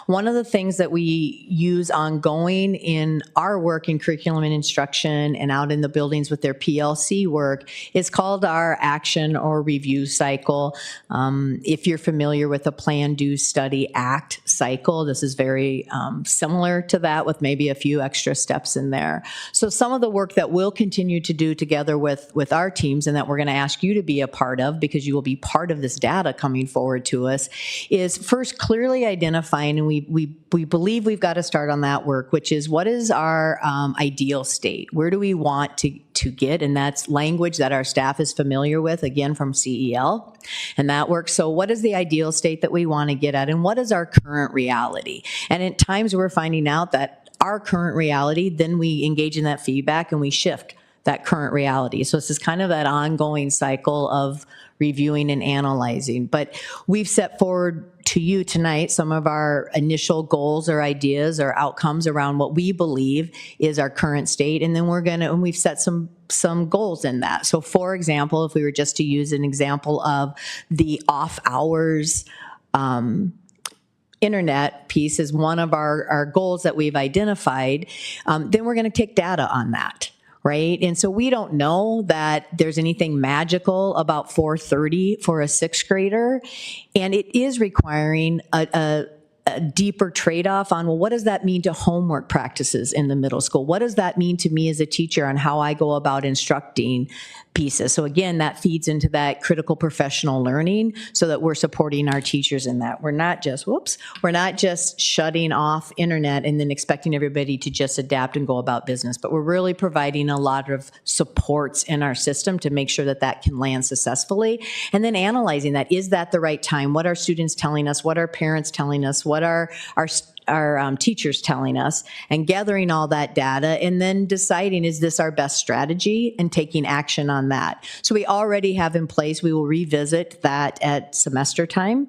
One of the things that we use ongoing in our work in curriculum and instruction and out in the buildings with their PLC work is called our action or review cycle. If you're familiar with a plan, do, study, act cycle, this is very similar to that with maybe a few extra steps in there. So some of the work that we'll continue to do together with our teams and that we're going to ask you to be a part of, because you will be part of this data coming forward to us, is first clearly identifying, and we believe we've got to start on that work, which is what is our ideal state? Where do we want to get? And that's language that our staff is familiar with, again, from CEL, and that works. So what is the ideal state that we want to get at, and what is our current reality? And at times we're finding out that our current reality, then we engage in that feedback and we shift that current reality. So this is kind of that ongoing cycle of reviewing and analyzing. But we've set forward to you tonight some of our initial goals or ideas or outcomes around what we believe is our current state, and then we've set some goals in that. So for example, if we were just to use an example of the off hours internet piece is one of our goals that we've identified, then we're going to take data on that, right? And so we don't know that there's anything magical about 4:30 for a sixth grader, and it is requiring a deeper trade-off on, well, what does that mean to homework practices in the middle school? What does that mean to me as a teacher on how I go about instructing pieces? So again, that feeds into that critical professional learning so that we're supporting our teachers in that. We're not just shutting off internet and then expecting everybody to just adapt and go about business, but we're really providing a lot of supports in our system to make sure that that can land successfully. And then analyzing that, is that the right time? What are students telling us? What are parents telling us? What are our teachers telling us, and gathering all that data and then deciding, is this our best strategy, and taking action on that. So we already have in place, we will revisit that at semester time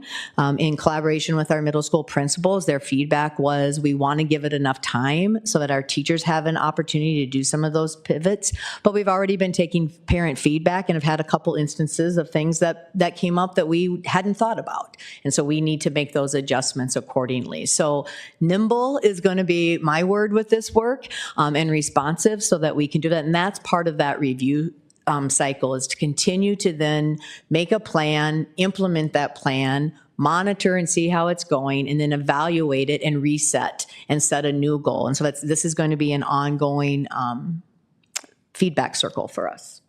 in collaboration with our middle school principals. Their feedback was we want to give it enough time so that our teachers have an opportunity to do some of those pivots, but we've already been taking parent feedback and have had a couple instances of things that came up that we hadn't thought about. And so we need to make those adjustments accordingly. So nimble is going to be my word with this work, and responsive so that we can do that. And that's part of that review cycle, is to continue to then make a plan, implement that plan, monitor and see how it's going, and then evaluate it and reset and set a new goal. And so this is going to be an ongoing feedback circle for us.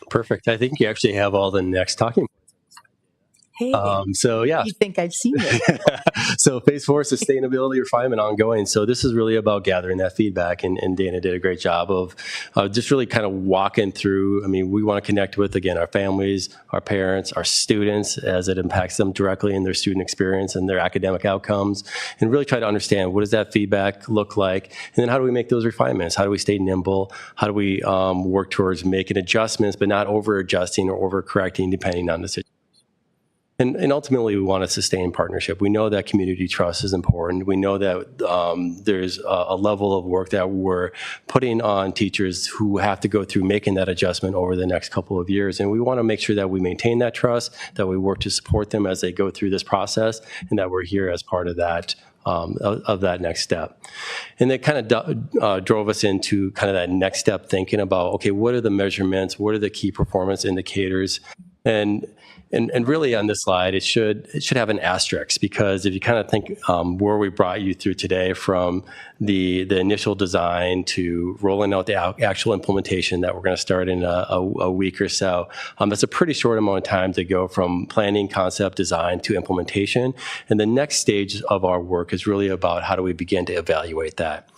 Perfect. I think you actually have all the next talking points. Hey, So yeah, you think I've seen it? so phase 4 sustainability refinement ongoing. So this is really about gathering that feedback, and Dana did a great job of just really kind of walking through. I mean, we want to connect with, again, our families, our parents, our students, as it impacts them directly in their student experience and their academic outcomes, and really try to understand what does that feedback look like, and then how do we make those refinements? How do we stay nimble? How do we work towards making adjustments, but not over adjusting or over correcting depending on the situation? And ultimately, we want to sustain partnership. We know that community trust is important. We know that there's a level of work that we're putting on teachers who have to go through making that adjustment over the next couple of years. And we want to make sure that we maintain that trust, that we work to support them as they go through this process, and that we're here as part of that next step. And that kind of drove us into kind of that next step thinking about, okay, what are the measurements? What are the key performance indicators? And really on this slide, it should have an asterisk, because if you kind of think where we brought you through today, from the initial design to rolling out the actual implementation that we're going to start in a week or so, that's a pretty short amount of time to go from planning, concept, design to implementation. And the next stage of our work is really about how do we begin to evaluate that.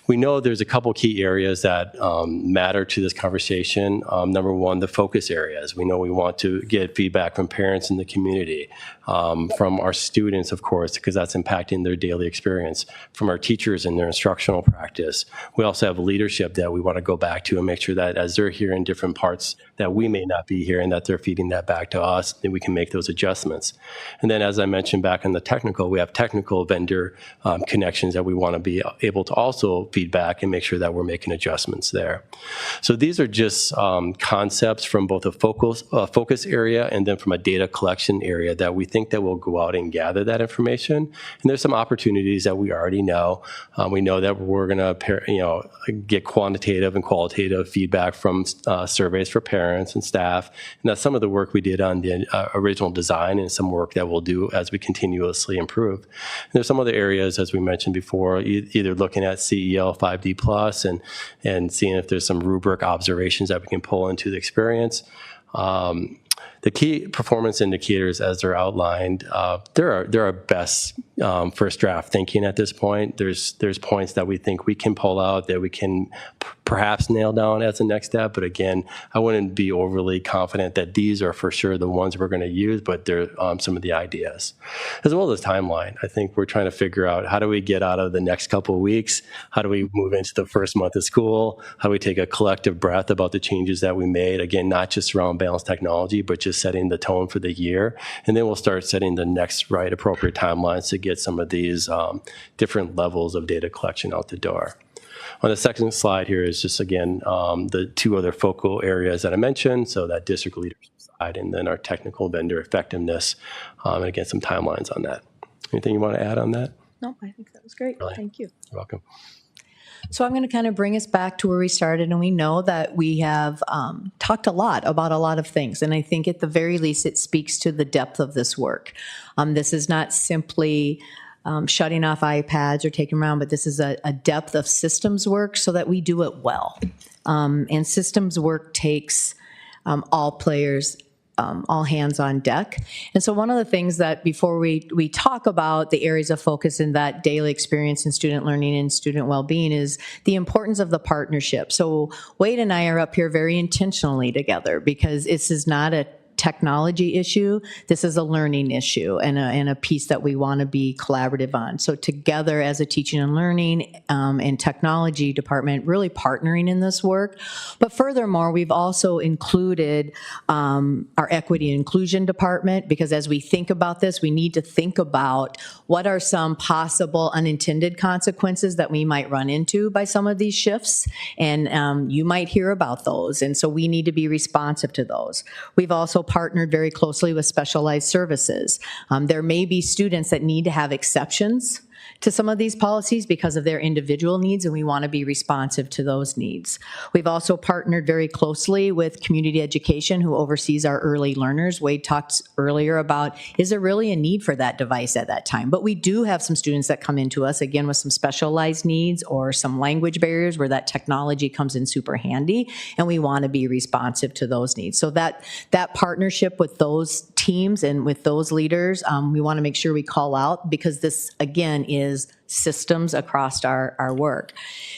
We know there's a couple key areas that matter to this conversation. Number one, the focus areas. We know we want to get feedback from parents in the community, from our students, of course, because that's impacting their daily experience, from our teachers and their instructional practice. We also have leadership that we want to go back to and make sure that as they're hearing different parts that we may not be hearing, that they're feeding that back to us, and we can make those adjustments. And then, as I mentioned back in the technical, we have technical vendor connections that we want to be able to also feed back and make sure that we're making adjustments there. So these are just concepts from both a focus area and then from a data collection area that we think that we'll go out and gather that information. And there's some opportunities that we already know. We know that we're going to get quantitative and qualitative feedback from surveys for parents and staff. And that's some of the work we did on the original design, and some work that we'll do as we continuously improve. And there's some other areas, as we mentioned before, either looking at CEL 5D Plus and seeing if there's some rubric observations that we can pull into the experience. The key performance indicators, as they're outlined, they're our best first draft thinking at this point. There's points that we think we can pull out that we can perhaps nail down as a next step. But again, I wouldn't be overly confident that these are for sure the ones we're going to use, but they're some of the ideas. As well as timeline. I think we're trying to figure out, how do we get out of the next couple of weeks? How do we move into the first month of school? How do we take a collective breath about the changes that we made? Again, not just around balanced technology, but just setting the tone for the year. And then we'll start setting the next appropriate timelines to get some of these different levels of data collection out the door. On the second slide here is just, again, the two other focal areas that I mentioned, so that district leadership side and then our technical vendor effectiveness, and again, some timelines on that. Anything you want to add on that? No, I think that was great. Really? Thank you. You're welcome. So I'm going to kind of bring us back to where we started, and we know that we have talked a lot about a lot of things, and I think at the very least it speaks to the depth of this work. This is not simply shutting off iPads or taking them around, but this is a depth of systems work so that we do it well. And systems work takes all players, all hands on deck. And so one of the things that before we talk about the areas of focus in that daily experience in student learning and student well-being is the importance of the partnership. So Wade and I are up here very intentionally together, because this is not a technology issue. This is a learning issue and a piece that we want to be collaborative on. So together as a teaching and learning and technology department, really partnering in this work. But furthermore, we've also included our equity and inclusion department, because as we think about this, we need to think about what are some possible unintended consequences that we might run into by some of these shifts. And you might hear about those. And so we need to be responsive to those. We've also partnered very closely with specialized services. There may be students that need to have exceptions to some of these policies because of their individual needs, and we want to be responsive to those needs. We've also partnered very closely with community education, who oversees our early learners. Wade talked earlier about, is there really a need for that device at that time? But we do have some students that come into us, again, with some specialized needs or some language barriers where that technology comes in super handy, and we want to be responsive to those needs. So that partnership with those teams and with those leaders, we want to make sure we call out, because this, again, is systems across our work.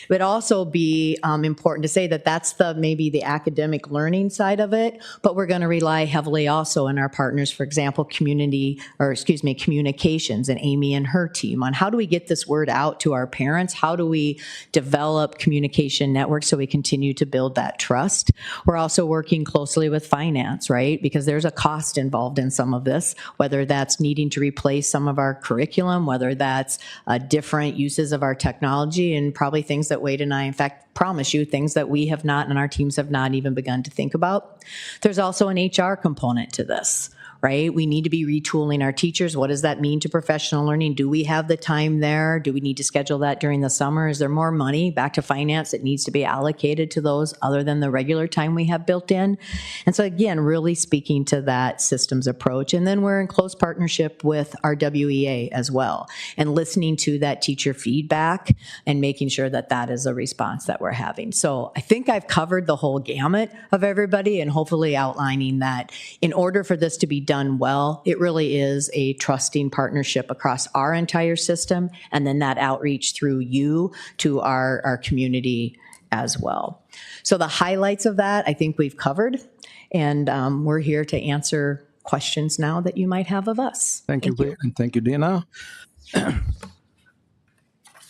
It would also be important to say that that's maybe the academic learning side of it, but we're going to rely heavily also on our partners, for example, communications, and Amy and her team on how do we get this word out to our parents? How do we develop communication networks so we continue to build that trust? We're also working closely with finance, right? Because there's a cost involved in some of this, whether that's needing to replace some of our curriculum, whether that's different uses of our technology, and probably things that Wade and I, in fact, promise you, things that we have not and our teams have not even begun to think about. There's also an HR component to this, right? We need to be retooling our teachers. What does that mean to professional learning? Do we have the time there? Do we need to schedule that during the summer? Is there more money, back to finance, that needs to be allocated to those other than the regular time we have built in? And so again, really speaking to that systems approach. And then we're in close partnership with our WEA as well, and listening to that teacher feedback and making sure that that is a response that we're having. So I think I've covered the whole gamut of everybody, and hopefully outlining that in order for this to be done well, it really is a trusting partnership across our entire system, and then that outreach through you to our community as well. So the highlights of that, I think we've covered, and we're here to answer questions now that you might have of us. Thank you, Wade, and thank you, Dana.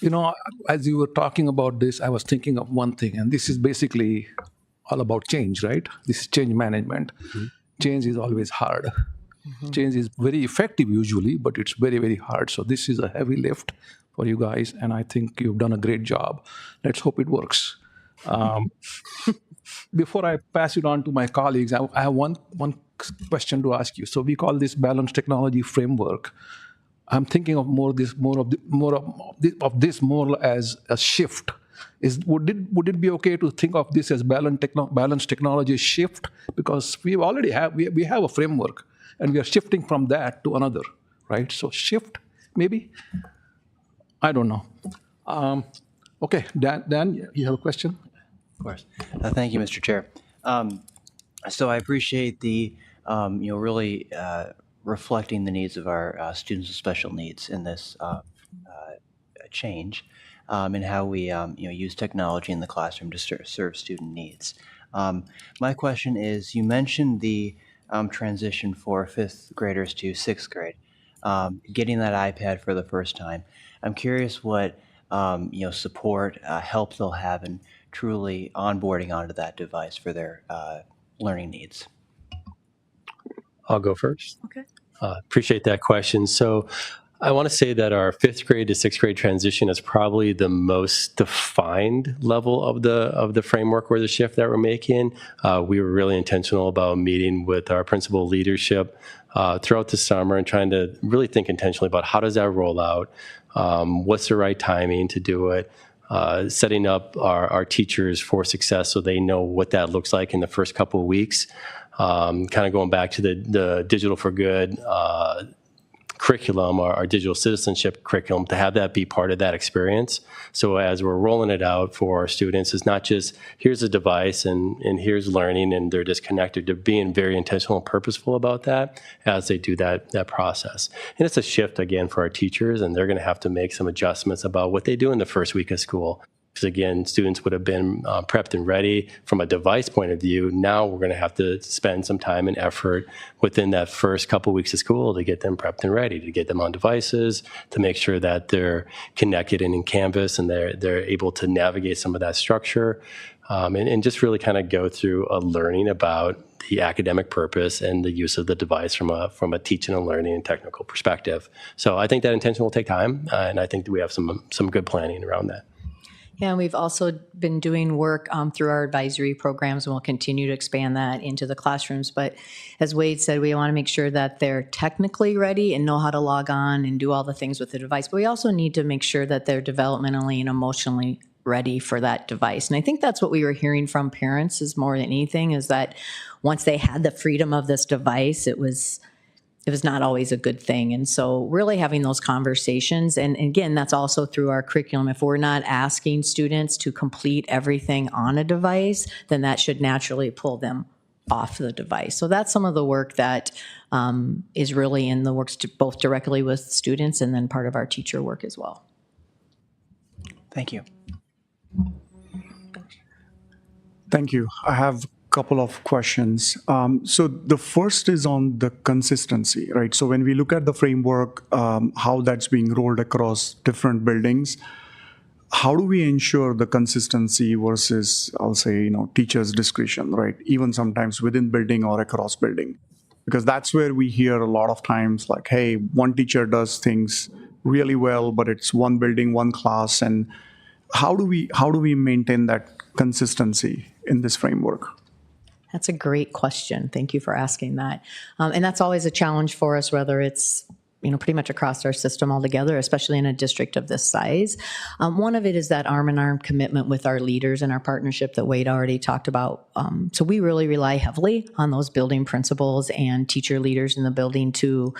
You know, as you were talking about this, I was thinking of one thing, and this is basically all about change, right? This is change management. Change is always hard. Change is very effective usually, but it's very, very hard. So this is a heavy lift for you guys, and I think you've done a great job. Let's hope it works. Before I pass it on to my colleagues, I have one question to ask you. So we call this balanced technology framework. I'm thinking of more as a shift. Would it be okay to think of this as balanced technology shift? Because we already have a framework, and we are shifting from that to another, right? So shift, maybe? I don't know. Okay, Dan, you have a question? Of course. Thank you, Mr. Chair. So I appreciate the, really reflecting the needs of our students with special needs in this change, and how we, use technology in the classroom to serve student needs. My question is, you mentioned the transition for fifth graders to sixth grade, getting that iPad for the first time. I'm curious what support, help they'll have in truly onboarding onto that device for their learning needs. I'll go first. Okay. Appreciate that question. So I want to say that our fifth grade to sixth grade transition is probably the most defined level of the framework or the shift that we're making. We were really intentional about meeting with our principal leadership throughout the summer and trying to really think intentionally about how does that roll out, what's the right timing to do it, setting up our teachers for success so they know what that looks like in the first couple of weeks. Kind of going back to the Digital for Good curriculum, our digital citizenship curriculum, to have that be part of that experience. So as we're rolling it out for our students, it's not just here's a device and here's learning and they're disconnected. They're being very intentional and purposeful about that as they do that process. And it's a shift again for our teachers, and they're going to have to make some adjustments about what they do in the first week of school. Because again, students would have been prepped and ready from a device point of view. Now we're going to have to spend some time and effort within that first couple of weeks of school to get them prepped and ready, to get them on devices, to make sure that they're connected and in Canvas and they're able to navigate some of that structure, and just really kind of go through a learning about the academic purpose and the use of the device from a teaching and learning and technical perspective. So I think that intention will take time, and I think that we have some good planning around that. Yeah, and we've also been doing work through our advisory programs, and we'll continue to expand that into the classrooms. But as Wade said, we want to make sure that they're technically ready and know how to log on and do all the things with the device. But we also need to make sure that they're developmentally and emotionally ready for that device. And I think that's what we were hearing from parents is more than anything, is that once they had the freedom of this device, it was not always a good thing. And so really having those conversations, and again, that's also through our curriculum. If we're not asking students to complete everything on a device, then that should naturally pull them off the device. So that's some of the work that is really in the works both directly with students and then part of our teacher work as well. Thank you. Thank you. I have a couple of questions. So the first is on the consistency, right? So when we look at the framework, how that's being rolled across different buildings, how do we ensure the consistency versus, I'll say, teachers' discretion, right? Even sometimes within building or across building. Because that's where we hear a lot of times like, hey, one teacher does things really well, but it's one building, one class. And how do we maintain that consistency in this framework? That's a great question. Thank you for asking that. And that's always a challenge for us, whether it's pretty much across our system altogether, especially in a district of this size. One of it is that arm-in-arm commitment with our leaders and our partnership that Wade already talked about. So we really rely heavily on those building principals and teacher leaders in the building to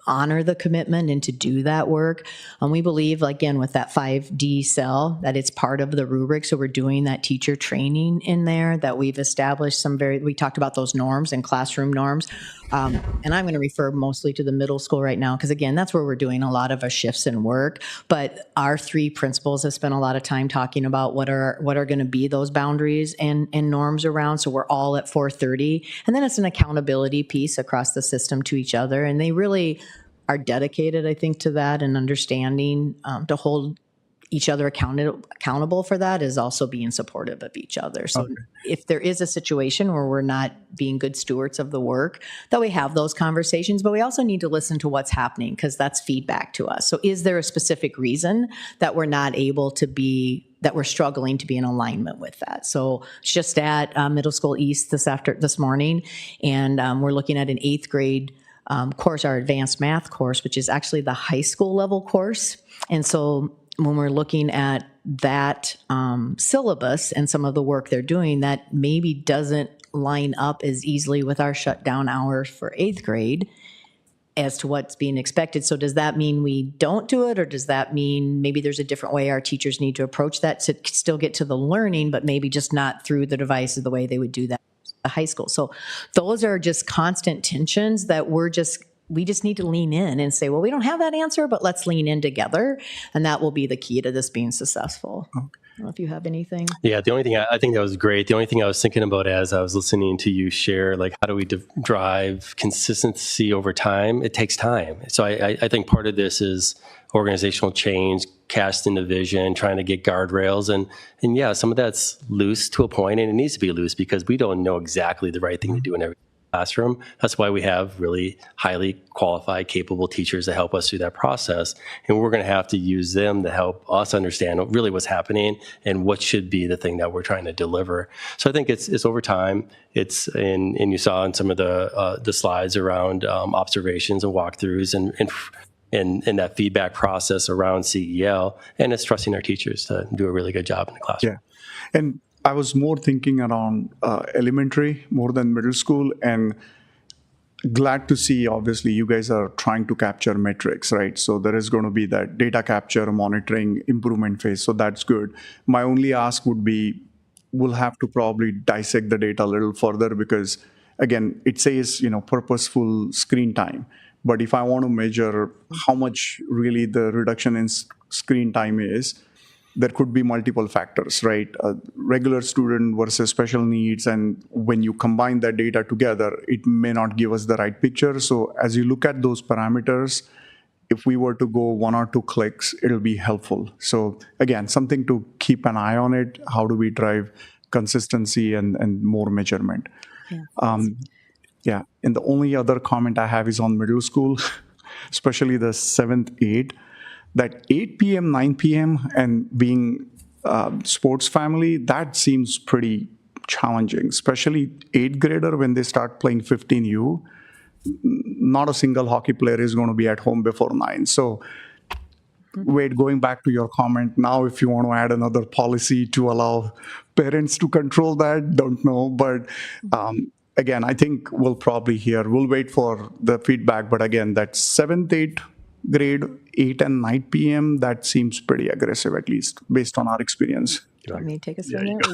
honor the commitment and to do that work. We believe, again, with that 5D cell, that it's part of the rubric. So we're doing that teacher training in there, that we've established we talked about those norms and classroom norms. And I'm going to refer mostly to the middle school right now, because again, that's where we're doing a lot of our shifts in work. But our three principals have spent a lot of time talking about what are going to be those boundaries and norms around. So we're all at 4:30. And then it's an accountability piece across the system to each other. And they really are dedicated, I think, to that and understanding to hold each other accountable for that is also being supportive of each other. So if there is a situation where we're not being good stewards of the work, that we have those conversations, but we also need to listen to what's happening because that's feedback to us. So is there a specific reason that we're not able to that we're struggling to be in alignment with that? So it's just at Middle School East this morning, and we're looking at an 8th grade course, our advanced math course, which is actually the high school level course. And so when we're looking at that syllabus and some of the work they're doing, that maybe doesn't line up as easily with our shutdown hours for 8th grade as to what's being expected. So does that mean we don't do it, or does that mean maybe there's a different way our teachers need to approach that to still get to the learning, but maybe just not through the devices the way they would do that at high school? So those are just constant tensions that we just need to lean in and say, well, we don't have that answer, but let's lean in together. And that will be the key to this being successful. Okay. I don't know if you have anything. Yeah, the only thing I think that was great. The only thing I was thinking about as I was listening to you share, like, how do we drive consistency over time? It takes time. So I think part of this is organizational change, casting the vision, trying to get guardrails. And yeah, some of that's loose to a point, and it needs to be loose because we don't know exactly the right thing to do in every classroom. That's why we have really highly qualified, capable teachers to help us through that process. And we're going to have to use them to help us understand really what's happening and what should be the thing that we're trying to deliver. So I think it's over time. It's and you saw in some of the slides around observations and walkthroughs and that feedback process around CEL, and it's trusting our teachers to do a really good job in the classroom. Yeah, and I was more thinking around elementary more than middle school, and glad to see, obviously, you guys are trying to capture metrics, right? So there is going to be that data capture, monitoring, improvement phase, so that's good. My only ask would be, we'll have to probably dissect the data a little further because, again, it says, purposeful screen time. But if I want to measure how much really the reduction in screen time is, there could be multiple factors, right? A regular student versus special needs. And when you combine that data together, it may not give us the right picture. So as you look at those parameters, if we were to go 1 or 2 clicks, it'll be helpful. So again, something to keep an eye on it. How do we drive consistency and more measurement? Yeah. And the only other comment I have is on middle school, especially the 7th, 8th. That 8 p.m., 9 p.m. and being sports family, that seems pretty challenging, especially 8th grader when they start playing 15U. Not a single hockey player is going to be at home before 9. So Wade, going back to your comment, now if you want to add another policy to allow parents to control that, don't know. But again, I think we'll wait for the feedback. But again, that 7th, 8th grade, 8 and 9 p.m., that seems pretty aggressive, at least based on our experience. You want me to take a swing at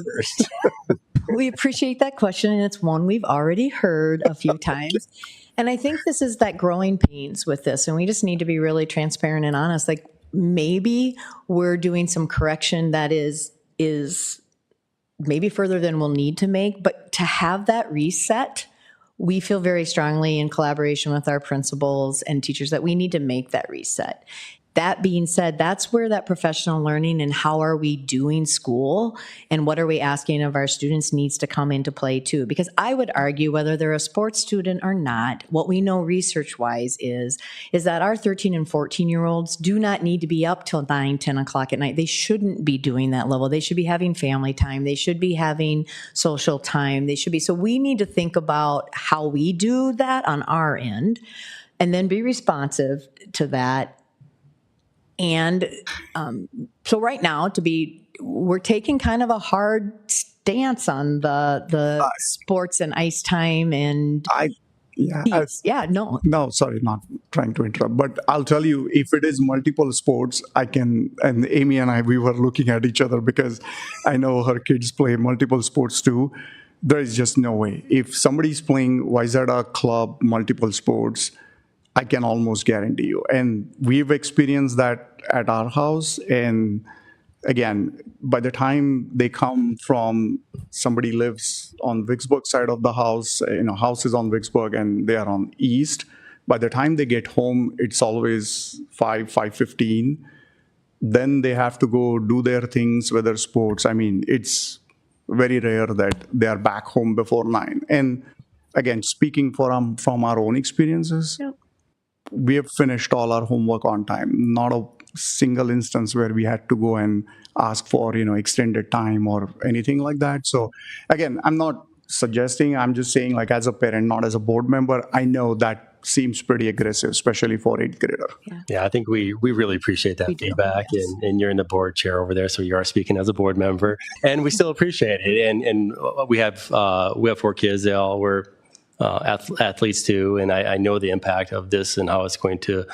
it? We appreciate that question, and it's one we've already heard a few times. And I think this is that growing pains with this, and we just need to be really transparent and honest. Like, maybe we're doing some correction that is maybe further than we'll need to make, but to have that reset, we feel very strongly in collaboration with our principals and teachers that we need to make that reset. That being said, that's where that professional learning and how are we doing school and what are we asking of our students needs to come into play too. Because I would argue whether they're a sports student or not, what we know research-wise is that our 13 and 14-year-olds do not need to be up till 9, 10 o'clock at night. They shouldn't be doing that level. They should be having family time. They should be having social time. They should be. So we need to think about how we do that on our end and then be responsive to that. And so right now, we're taking kind of a hard stance on the sports and ice time and No, sorry, not trying to interrupt, but I'll tell you, if it is multiple sports, and Amy and I, we were looking at each other because I know her kids play multiple sports too. There is just no way. If somebody's playing Wayzata Club multiple sports, I can almost guarantee you. And we've experienced that at our house. And again, by the time they come from, somebody lives on Vicksburg side of the house, house is on Vicksburg and they are on East. By the time they get home, it's always 5:15. Then they have to go do their things, whether sports. I mean, it's very rare that they are back home before 9. And again, speaking from our own experiences, we have finished all our homework on time. Not a single instance where we had to go and ask for, extended time or anything like that. So again, I'm not suggesting, I'm just saying, like, as a parent, not as a board member, I know that seems pretty aggressive, especially for 8th grader. Yeah, I think we really appreciate that feedback, and you're in the board chair over there, so you are speaking as a board member, and we still appreciate it. And we have 4 kids. They all were athletes too, and I know the impact of this and how it's going to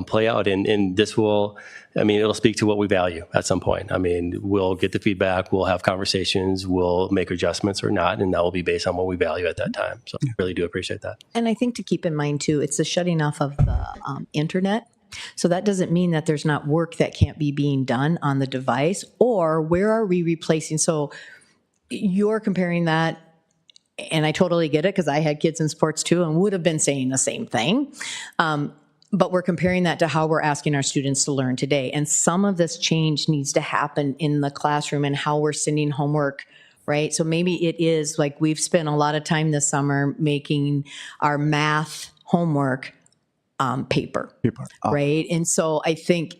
play out. And this will, it'll speak to what we value at some point. We'll get the feedback, we'll have conversations, we'll make adjustments or not, and that will be based on what we value at that time. So I really do appreciate that. And I think to keep in mind too, it's the shutting off of the internet. So that doesn't mean that there's not work that can't be being done on the device, or where are we replacing? So you're comparing that, and I totally get it because I had kids in sports too and would have been saying the same thing. But we're comparing that to how we're asking our students to learn today. And some of this change needs to happen in the classroom and how we're sending homework, right? So maybe it is like we've spent a lot of time this summer making our math homework paper, right? And so I think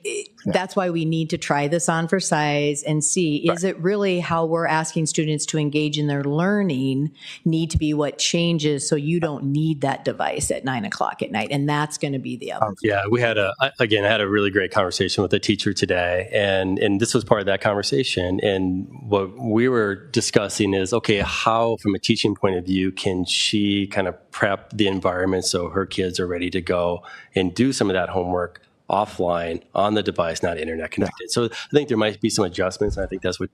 that's why we need to try this on for size and see, is it really how we're asking students to engage in their learning need to be what changes so you don't need that device at 9 o'clock at night? And that's going to be the other. Yeah, we had I had a really great conversation with a teacher today, and this was part of that conversation. And what we were discussing is, okay, how, from a teaching point of view, can she kind of prep the environment so her kids are ready to go and do some of that homework offline on the device, not internet connected. So I think there might be some adjustments, and I think that's what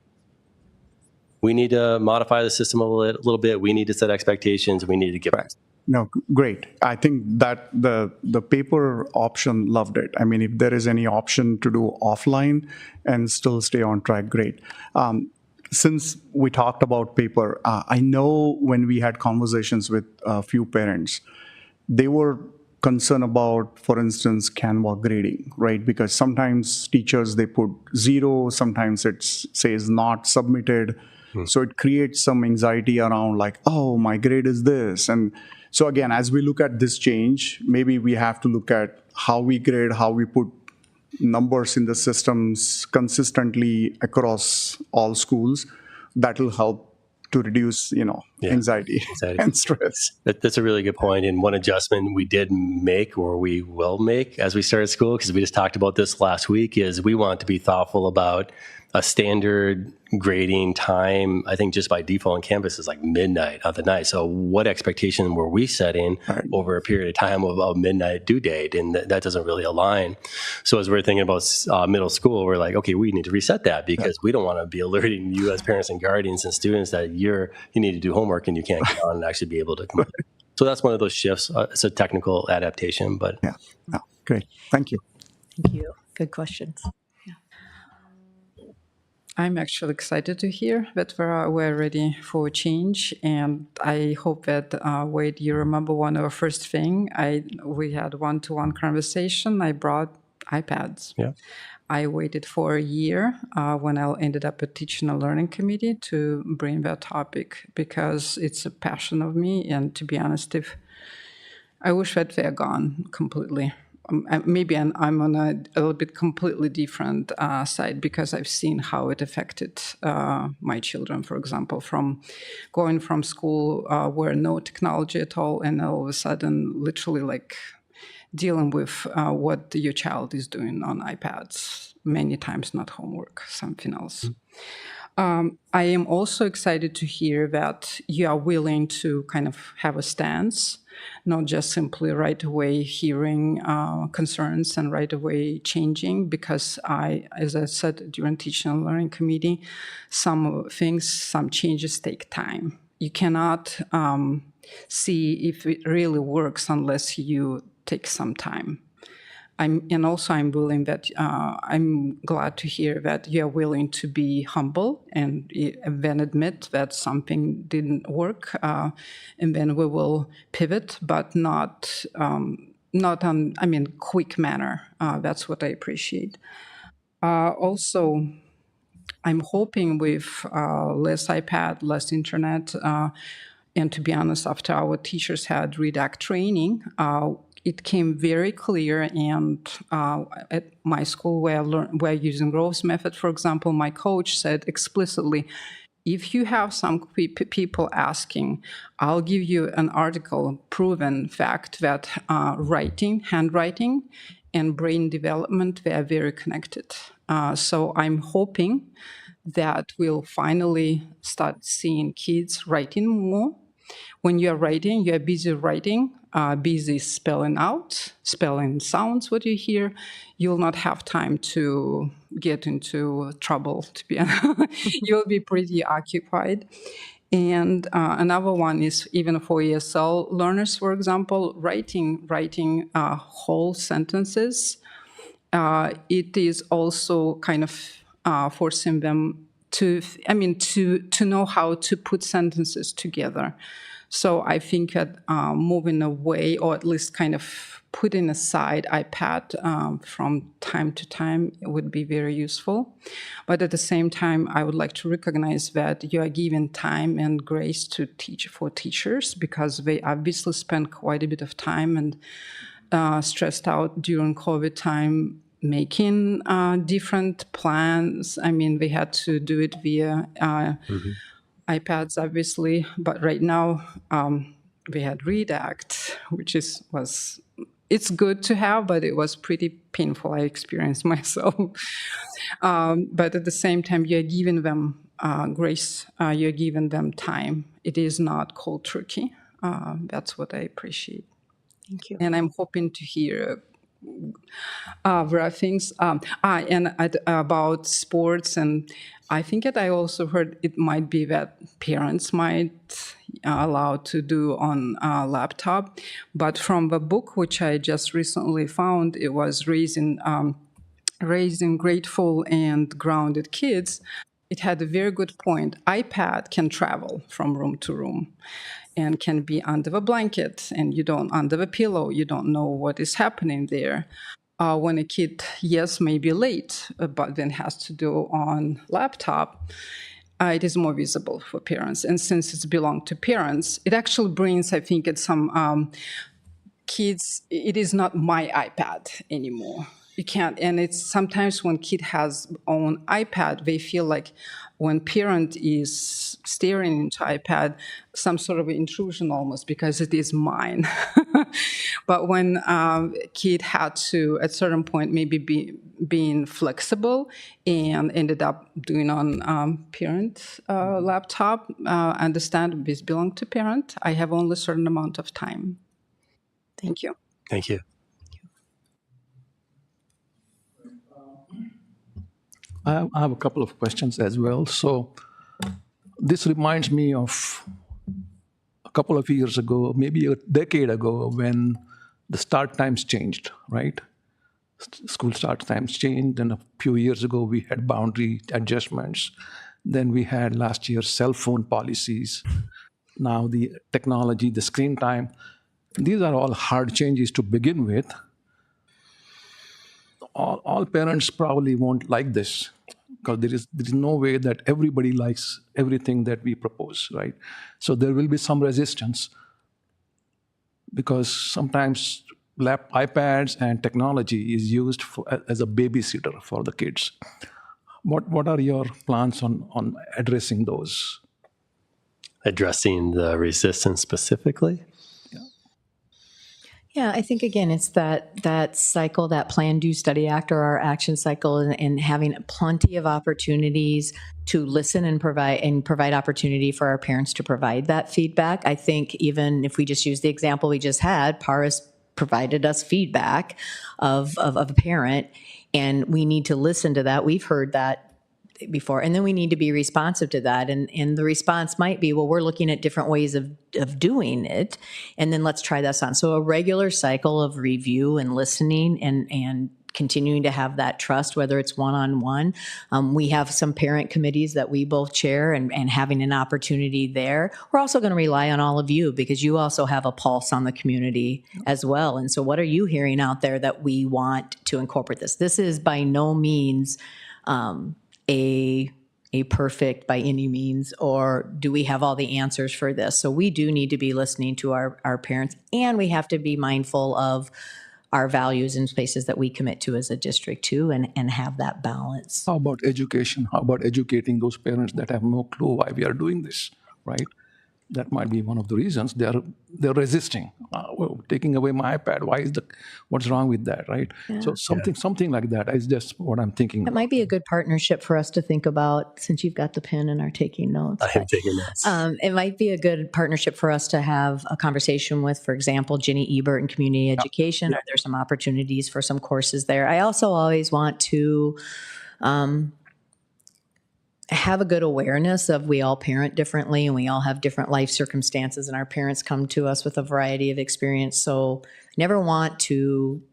we need to modify the system a little bit. We need to set expectations. We need to get back. No, great. I think that the paper option, loved it. If there is any option to do offline and still stay on track, great. Since we talked about paper, I know when we had conversations with a few parents, they were concerned about, for instance, Canva grading, right? Because sometimes teachers, they put 0, sometimes it says not submitted. So it creates some anxiety around like, oh, my grade is this. And so again, as we look at this change, maybe we have to look at how we grade, how we put numbers in the systems consistently across all schools. That will help to reduce, anxiety and stress. That's a really good point. And one adjustment we did make, or we will make as we started school, because we just talked about this last week, is we want to be thoughtful about a standard grading time, I think just by default on campus is like midnight of the night. So what expectation were we setting over a period of time of a midnight due date? And that doesn't really align. So as we're thinking about middle school, we're like, okay, we need to reset that because we don't want to be alerting you as parents and guardians and students that you need to do homework and you can't get on and actually be able to complete. So that's one of those shifts. It's a technical adaptation, but Yeah, no, great. Thank you. Thank you. Good questions. I'm actually excited to hear that we're ready for a change, and I hope that Wade, you remember one of our first thing. We had one-to-one conversation. I brought iPads. yeah. I waited for a year when I ended up at Teaching and Learning Committee to bring that topic because it's a passion of me. And to be honest, I wish that they're gone completely. Maybe I'm on a little bit completely different side because I've seen how it affected my children, for example, from going from school where no technology at all, and all of a sudden, literally like dealing with what your child is doing on iPads, many times not homework, something else. I am also excited to hear that you are willing to kind of have a stance, not just simply right away hearing concerns and right away changing, because as I said during Teaching and Learning Committee, some changes take time. You cannot see if it really works unless you take some time. I'm glad to hear that you're willing to be humble and then admit that something didn't work, and then we will pivot, but not quick manner. That's what I appreciate. Also, I'm hoping with less iPad, less internet, and to be honest, after our teachers had redact training, it came very clear, and at my school where we're using Grove's method, for example, my coach said explicitly, if you have some people asking, I'll give you an article, proven fact that handwriting, and brain development, they are very connected. So I'm hoping that we'll finally start seeing kids writing more. When you're writing, you're busy writing, busy spelling sounds what you hear. You'll not have time to get into trouble, to be honest. You'll be pretty occupied. And another one is even for ESL learners, for example, writing whole sentences. It is also kind of forcing them to know how to put sentences together. So I think that moving away, or at least kind of putting aside iPad from time to time would be very useful. But at the same time, I would like to recognize that you are giving time and grace to teachers because they obviously spend quite a bit of time and stressed out during COVID time making different plans. I mean, they had to do it via iPads, obviously, but right now we had redact, which it's good to have, but it was pretty painful. I experienced myself. But at the same time, you're giving them grace. You're giving them time. It is not cold turkey. That's what I appreciate. Thank you. And I'm hoping to hear there are things about sports, and I think that I also heard it might be that parents might allow to do on a laptop, but from the book which I just recently found, it was raising grateful and grounded kids. It had a very good point. iPad can travel from room to room and can be under the blanket, and under the pillow, you don't know what is happening there. When a kid, yes, may be late, but then has to do on laptop, it is more visible for parents. And since it's belonged to parents, it actually brings, I think, some kids, it is not my iPad anymore. we can't. And it's sometimes when kid has own iPad, they feel like when parent is staring into iPad, some sort of intrusion almost because it is mine. But when kid had to, at certain point, maybe being flexible and ended up doing on parent laptop, understand this belong to parent. I have only a certain amount of time. Thank you. Thank you. I have a couple of questions as well. So this reminds me of a couple of years ago, maybe a decade ago, when the start times changed, right? School start times changed, and a few years ago we had boundary adjustments. Then we had last year cell phone policies. Now the technology, the screen time. These are all hard changes to begin with. All parents probably won't like this because there is no way that everybody likes everything that we propose, right? So there will be some resistance because sometimes iPads and technology is used as a babysitter for the kids. What are your plans on addressing those? Addressing the resistance specifically? Yeah, I think again, it's that cycle, that plan, do, study, act, or our action cycle, and having plenty of opportunities to listen and provide opportunity for our parents to provide that feedback. I think even if we just use the example we just had, Paris provided us feedback of a parent, and we need to listen to that. We've heard that before, and then we need to be responsive to that, and the response might be, well, we're looking at different ways of doing it, and then let's try this on. So a regular cycle of review and listening and continuing to have that trust, whether it's one-on-one. We have some parent committees that we both chair, and having an opportunity there. We're also going to rely on all of you because you also have a pulse on the community as well. And so what are you hearing out there that we want to incorporate this? This is by no means a perfect by any means, or do we have all the answers for this? So we do need to be listening to our parents, and we have to be mindful of our values and spaces that we commit to as a district too, and have that balance. How about education? How about educating those parents that have no clue why we are doing this, right? That might be one of the reasons they're resisting. Well, taking away my iPad. What's wrong with that, right? Yeah. So something like that is just what I'm thinking. That might be a good partnership for us to think about, since you've got the pen and are taking notes. I am taking notes. It might be a good partnership for us to have a conversation with, for example, Ginny Ebert in community education. Are there some opportunities for some courses there? I also always want to have a good awareness of we all parent differently and we all have different life circumstances, and our parents come to us with a variety of experience. So never want to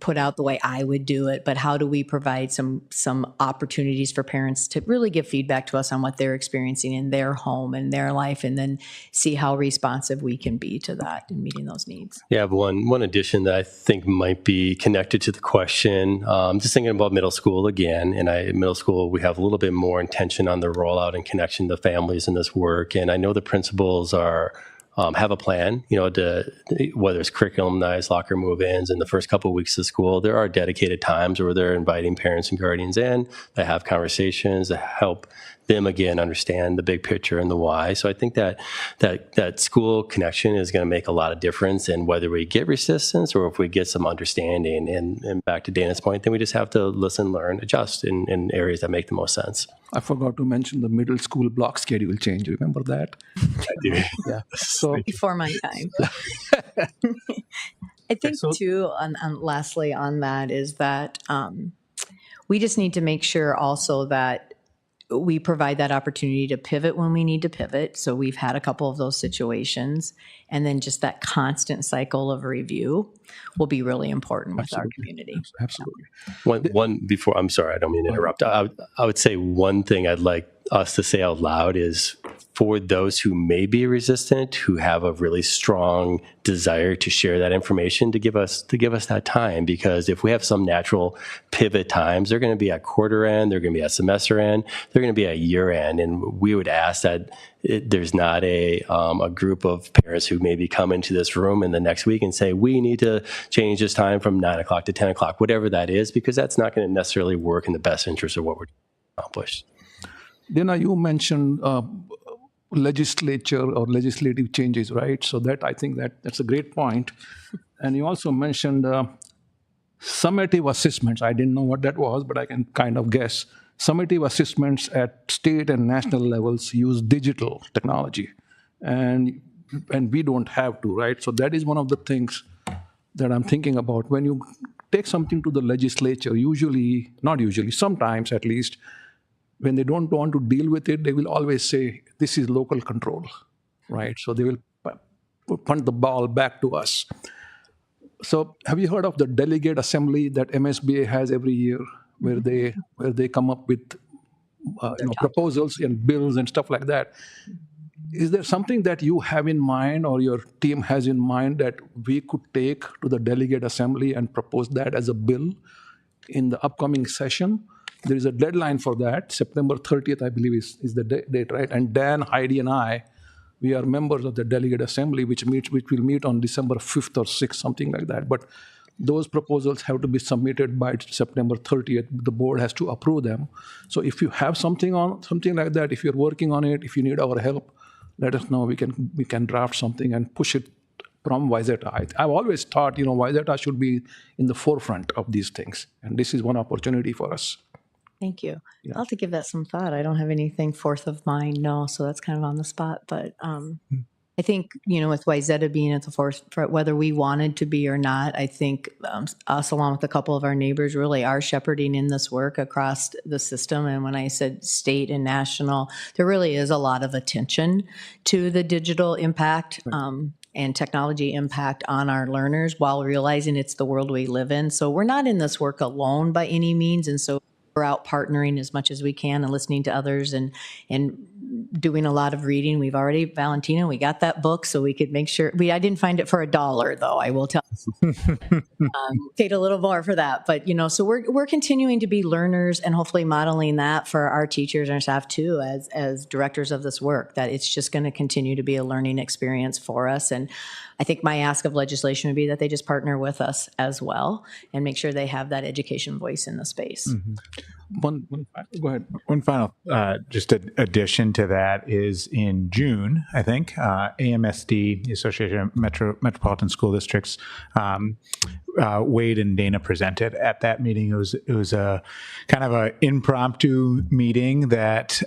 put out the way I would do it, but how do we provide some opportunities for parents to really give feedback to us on what they're experiencing in their home and their life, and then see how responsive we can be to that and meeting those needs. Yeah, I have one addition that I think might be connected to the question. Just thinking about middle school again, and middle school, we have a little bit more intention on the rollout and connection to families in this work. And I know the principals have a plan, whether it's curriculum nights, locker move-ins, in the first couple of weeks of school, there are dedicated times where they're inviting parents and guardians in, they have conversations that help them, again, understand the big picture and the why. So I think that school connection is going to make a lot of difference in whether we get resistance or if we get some understanding. And back to Dana's point, then we just have to listen, learn, adjust in areas that make the most sense. I forgot to mention the middle school block schedule change. Remember that? I do. Yeah. So Before my time. I think too, lastly on that, is that we just need to make sure also that we provide that opportunity to pivot when we need to pivot. So we've had a couple of those situations, and then just that constant cycle of review will be really important with our community. Absolutely. One before, I'm sorry, I don't mean to interrupt. I would say one thing I'd like us to say out loud is for those who may be resistant, who have a really strong desire to share that information, to give us that time. Because if we have some natural pivot times, they're going to be at quarter end, they're going to be at semester end, they're going to be at year end, and we would ask that there's not a group of parents who maybe come into this room in the next week and say, we need to change this time from 9 o'clock to 10 o'clock, whatever that is, because that's not going to necessarily work in the best interest of what we're trying to accomplish. Dana, you mentioned legislature or legislative changes, right? So that I think that's a great point. And you also mentioned summative assessments. I didn't know what that was, but I can kind of guess. Summative assessments at state and national levels use digital technology, and we don't have to, right? So that is one of the things that I'm thinking about. When you take something to the legislature, sometimes at least, when they don't want to deal with it, they will always say, this is local control, right? So they will punt the ball back to us. So have you heard of the delegate assembly that MSBA has every year, where they come up with proposals and bills and stuff like that? Is there something that you have in mind or your team has in mind that we could take to the delegate assembly and propose that as a bill in the upcoming session? There is a deadline for that. September 30th, I believe, is the date, right? And Dan, Heidi, and I, we are members of the delegate assembly, which will meet on December 5th or 6th, something like that. But those proposals have to be submitted by September 30th. The board has to approve them. So if you have something like that, if you're working on it, if you need our help, let us know. We can draft something and push it from Wayzata. I've always thought, Wayzata should be in the forefront of these things, and this is one opportunity for us. Thank you. I'll have to give that some thought. I don't have anything fourth of mind, no, so that's kind of on the spot. But I think, with Wayzata being at the forefront, whether we wanted to be or not, I think us, along with a couple of our neighbors, really are shepherding in this work across the system. And when I said state and national, there really is a lot of attention to the digital impact and technology impact on our learners, while realizing it's the world we live in. So we're not in this work alone by any means. And so we're out partnering as much as we can and listening to others and doing a lot of reading. We've already, Valentina, we got that book so we could make sure. I didn't find it for $1 though, I will tell you. Paid a little more for that. But, so we're continuing to be learners and hopefully modeling that for our teachers and our staff too, as directors of this work, that it's just going to continue to be a learning experience for us. And I think my ask of legislation would be that they just partner with us as well and make sure they have that education voice in the space. Mm-hmm. Go ahead. One final just addition to that is in June, I think, AMSD, the Association of Metropolitan School Districts, Wade and Dana presented at that meeting. It was a kind of an impromptu meeting. That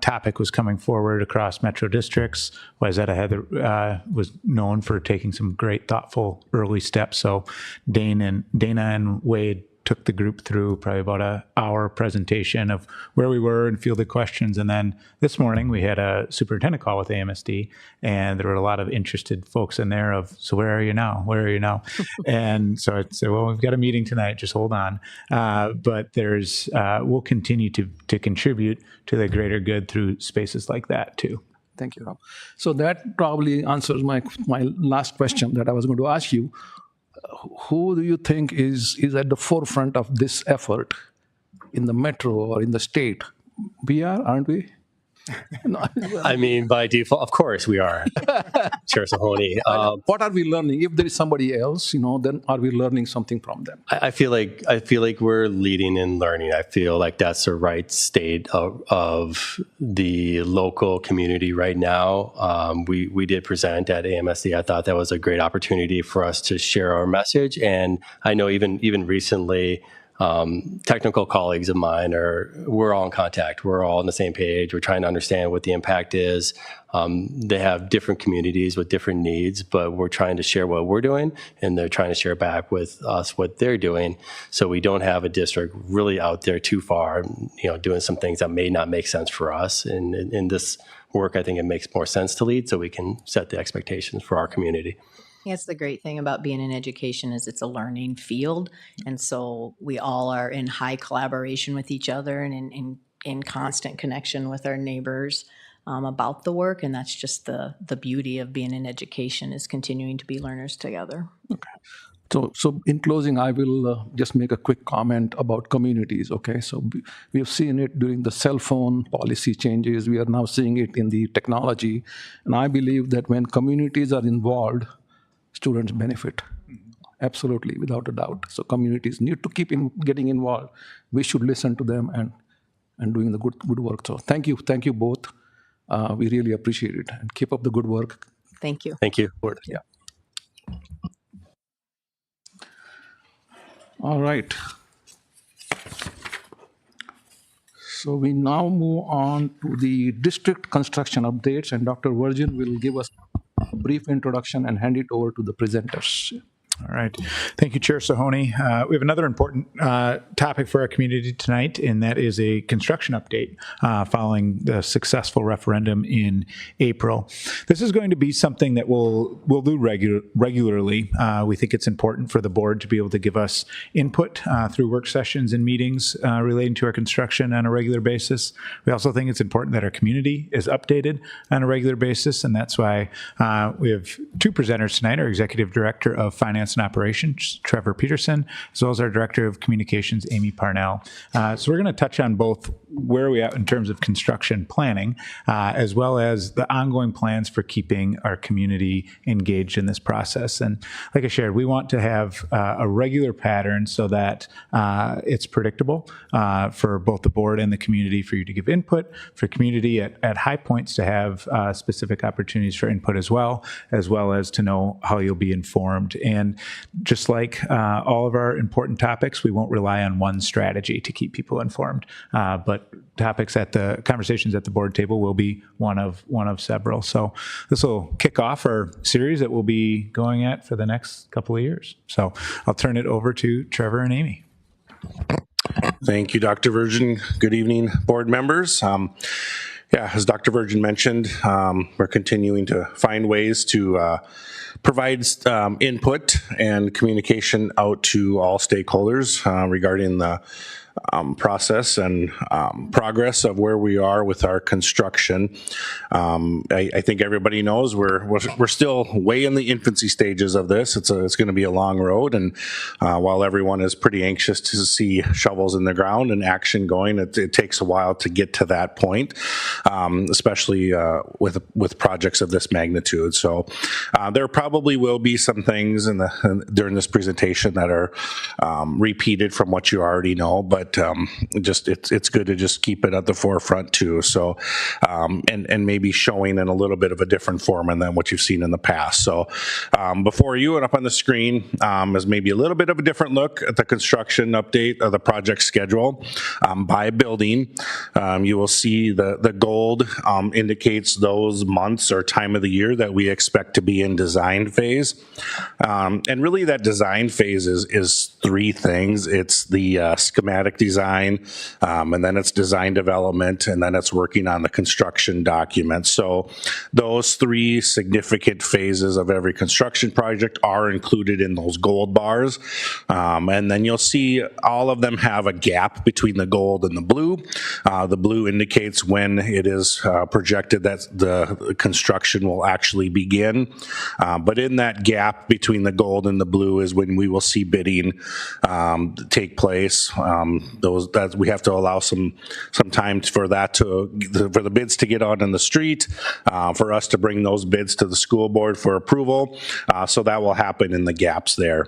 topic was coming forward across metro districts. Wayzata was known for taking some great, thoughtful early steps. So Dana and Wade took the group through probably about an hour presentation of where we were and fielded questions. And then this morning we had a superintendent call with AMSD, and there were a lot of interested folks in there of, so where are you now? Where are you now? And so I said, well, we've got a meeting tonight, just hold on. But we'll continue to contribute to the greater good through spaces like that too. Thank you, Rob. So that probably answers my last question that I was going to ask you. Who do you think is at the forefront of this effort in the metro or in the state? We are, aren't we? No. I mean, by default, of course we are, Chair Sahoni. What are we learning? If there is somebody else, then are we learning something from them? I feel like we're leading and learning. I feel like that's the right state of the local community right now. We did present at AMSD. I thought that was a great opportunity for us to share our message. And I know even recently, technical colleagues of mine we're all in contact. We're all on the same page. We're trying to understand what the impact is. They have different communities with different needs, but we're trying to share what we're doing, and they're trying to share back with us what they're doing. So we don't have a district really out there too far, doing some things that may not make sense for us. And in this work, I think it makes more sense to lead so we can set the expectations for our community. Yes, the great thing about being in education is it's a learning field. And so we all are in high collaboration with each other and in constant connection with our neighbors. about the work, and that's just the beauty of being in education, is continuing to be learners together. So in closing, I will just make a quick comment about communities, okay? So we have seen it during the cell phone policy changes. We are now seeing it in the technology. And I believe that when communities are involved, students benefit. Absolutely, without a doubt. So communities need to keep getting involved. We should listen to them and doing the good work. So thank you both. We really appreciate it. And keep up the good work. Thank you. Thank you. Yeah. All right. So we now move on to the district construction updates, and Dr. Virgin will give us a brief introduction and hand it over to the presenters. All right. Thank you, Chair Sahoni. We have another important topic for our community tonight, and that is a construction update following the successful referendum in April. This is going to be something that we'll do regularly. We think it's important for the board to be able to give us input through work sessions and meetings relating to our construction on a regular basis. We also think it's important that our community is updated on a regular basis, and that's why we have two presenters tonight, our Executive Director of Finance and Operations, Trevor Peterson, as well as our Director of Communications, Amy Parnell. So we're going to touch on both where we are in terms of construction planning, as well as the ongoing plans for keeping our community engaged in this process. And like I shared, we want to have a regular pattern so that it's predictable for both the board and the community for you to give input, for community at high points to have specific opportunities for input as well as to know how you'll be informed. And just like all of our important topics, we won't rely on one strategy to keep people informed, but topics at the conversations at the board table will be one of several. So this will kick off our series that we'll be going at for the next couple of years. So I'll turn it over to Trevor and Amy. Thank you, Dr. Virgin. Good evening, board members. As Dr. Virgin mentioned, we're continuing to find ways to provide input and communication out to all stakeholders regarding the process and progress of where we are with our construction. I think everybody knows we're still way in the infancy stages of this. It's going to be a long road, and while everyone is pretty anxious to see shovels in the ground and action going, it takes a while to get to that point, especially with projects of this magnitude. So there probably will be some things during this presentation that are repeated from what you already know, but it's good to just keep it at the forefront too. So and maybe showing in a little bit of a different format than what you've seen in the past. So before you and up on the screen is maybe a little bit of a different look at the construction update of the project schedule by building. You will see the gold indicates those months or time of the year that we expect to be in design phase. And really that design phase is three things. It's the schematic design, and then it's design development, and then it's working on the construction documents. So those three significant phases of every construction project are included in those gold bars. And then you'll see all of them have a gap between the gold and the blue. The blue indicates when it is projected that the construction will actually begin. But in that gap between the gold and the blue is when we will see bidding take place. That we have to allow some time for that for the bids to get out in the street, for us to bring those bids to the school board for approval. So that will happen in the gaps there.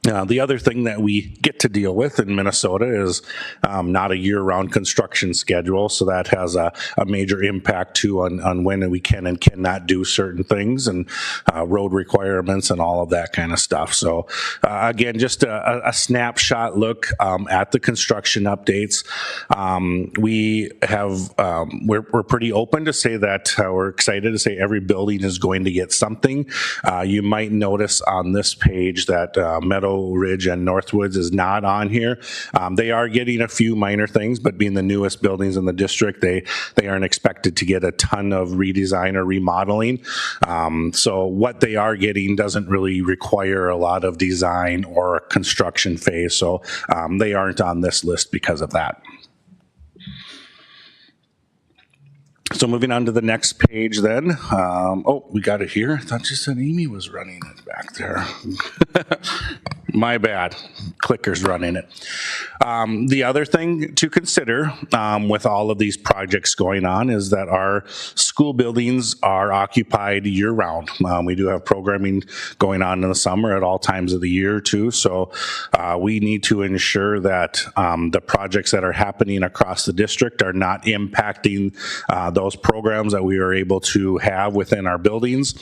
The other thing that we get to deal with in Minnesota is not a year-round construction schedule, so that has a major impact too on when we can and cannot do certain things, and road requirements and all of that kind of stuff. So again, just a snapshot look at the construction updates. We're pretty open to say that we're excited to say every building is going to get something. You might notice on this page that Meadow Ridge and Northwoods is not on here. They are getting a few minor things, but being the newest buildings in the district, they aren't expected to get a ton of redesign or remodeling. So what they are getting doesn't really require a lot of design or construction phase. So they aren't on this list because of that. So moving on to the next page then. Oh, we got it here. I thought you said Amy was running it back there. My bad. Clicker's running it. The other thing to consider with all of these projects going on is that our school buildings are occupied year-round. We do have programming going on in the summer at all times of the year too, so we need to ensure that the projects that are happening across the district are not impacting those programs that we are able to have within our buildings.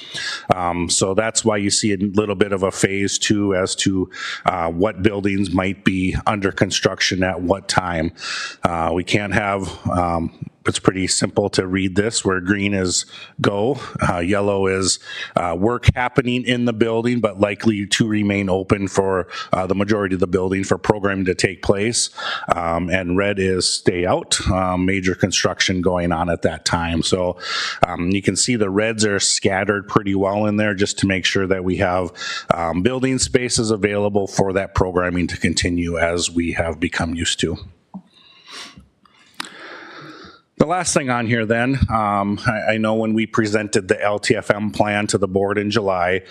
So that's why you see a little bit of a phase two as to what buildings might be under construction at what time. We can't have, it's pretty simple to read this, where green is go, yellow is work happening in the building, but likely to remain open for the majority of the building for programming to take place, and red is stay out, major construction going on at that time. So you can see the reds are scattered pretty well in there just to make sure that we have building spaces available for that programming to continue as we have become used to. The last thing on here then, I know when we presented the LTFM plan to the board in July,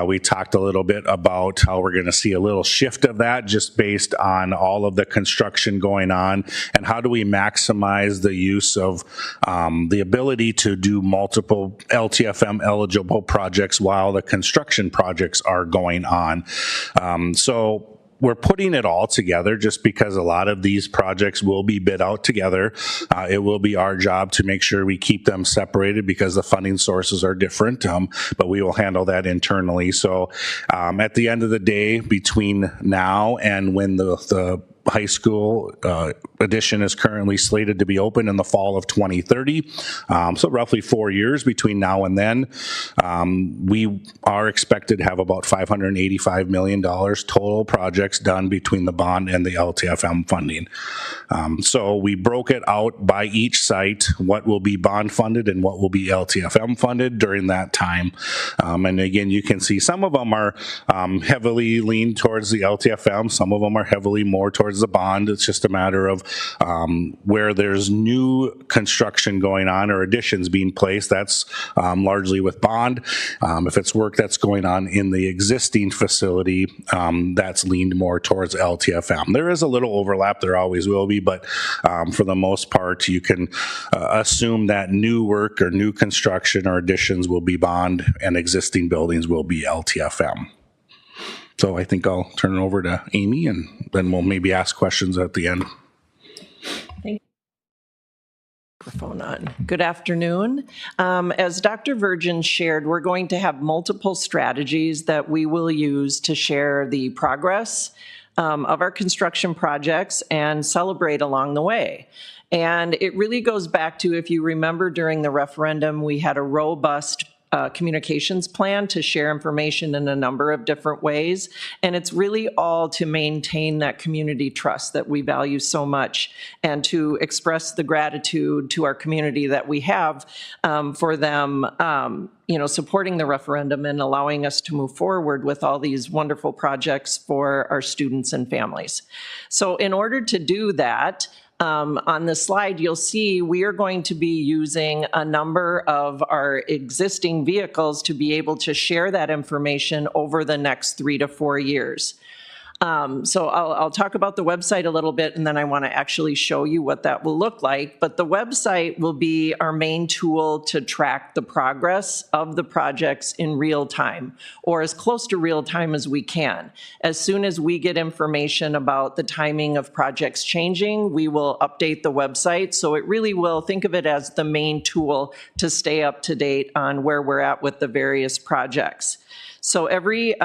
we talked a little bit about how we're going to see a little shift of that just based on all of the construction going on, and how do we maximize the use of the ability to do multiple LTFM eligible projects while the construction projects are going on. So we're putting it all together just because a lot of these projects will be bid out together. It will be our job to make sure we keep them separated because the funding sources are different, but we will handle that internally. So at the end of the day, between now and when the high school addition is currently slated to be open in the fall of 2030. So roughly 4 years between now and then. We are expected to have about $585 million total projects done between the bond and the LTFM funding. So we broke it out by each site, what will be bond funded and what will be LTFM funded during that time. And again, you can see some of them are heavily leaned towards the LTFM, some of them are heavily more towards the bond. It's just a matter of where there's new construction going on or additions being placed, that's largely with bond. If it's work that's going on in the existing facility, that's leaned more towards LTFM. There is a little overlap, there always will be, but for the most part, you can assume that new work or new construction or additions will be bond and existing buildings will be LTFM. So I think I'll turn it over to Amy, and then we'll maybe ask questions at the end. Microphone on. Good afternoon. As Dr. Virgin shared, we're going to have multiple strategies that we will use to share the progress of our construction projects and celebrate along the way. And it really goes back to, if you remember during the referendum, we had a robust communications plan to share information in a number of different ways. And it's really all to maintain that community trust that we value so much, and to express the gratitude to our community that we have for them supporting the referendum and allowing us to move forward with all these wonderful projects for our students and families. So in order to do that, on this slide, you'll see we are going to be using a number of our existing vehicles to be able to share that information over the next 3 to 4 years. So I'll talk about the website a little bit, and then I want to actually show you what that will look like. But the website will be our main tool to track the progress of the projects in real time, or as close to real time as we can. As soon as we get information about the timing of projects changing, we will update the website. So it really will, think of it as the main tool to stay up to date on where we're at with the various projects. So every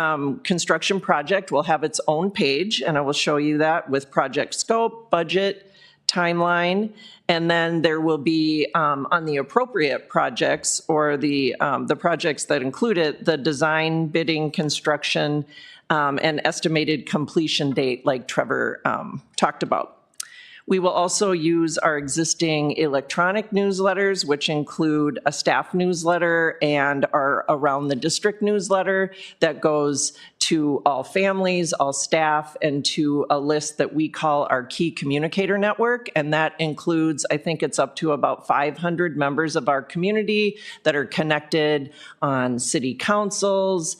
construction project will have its own page, and I will show you that with project scope, budget, timeline, and then there will be on the appropriate projects, or the projects that include it, the design, bidding, construction, and estimated completion date, like Trevor talked about. We will also use our existing electronic newsletters, which include a staff newsletter and our Around the District newsletter that goes to all families, all staff, and to a list that we call our key communicator network. And that includes, I think it's up to about 500 members of our community that are connected on city councils,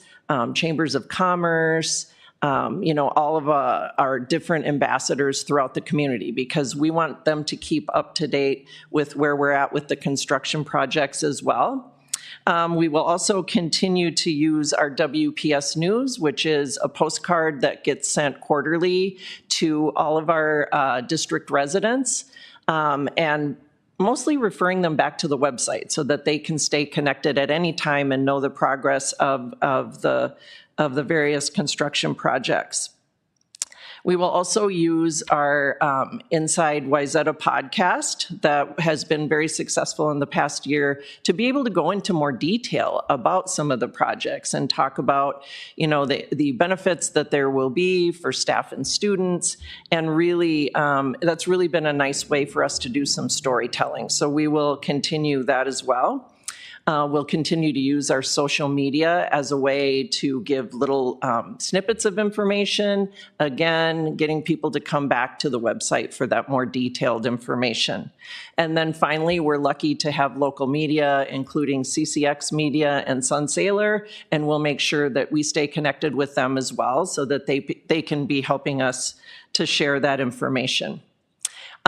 chambers of commerce, all of our different ambassadors throughout the community, because we want them to keep up to date with where we're at with the construction projects as well. We will also continue to use our WPS News, which is a postcard that gets sent quarterly to all of our district residents, and mostly referring them back to the website so that they can stay connected at any time and know the progress of the various construction projects. We will also use our Inside Wayzata podcast that has been very successful in the past year to be able to go into more detail about some of the projects and talk about, the benefits that there will be for staff and students. And really, that's really been a nice way for us to do some storytelling. So we will continue that as well. We'll continue to use our social media as a way to give little snippets of information. Again, getting people to come back to the website for that more detailed information. And then finally, we're lucky to have local media, including CCX Media and Sunsailor, and we'll make sure that we stay connected with them as well so that they can be helping us to share that information.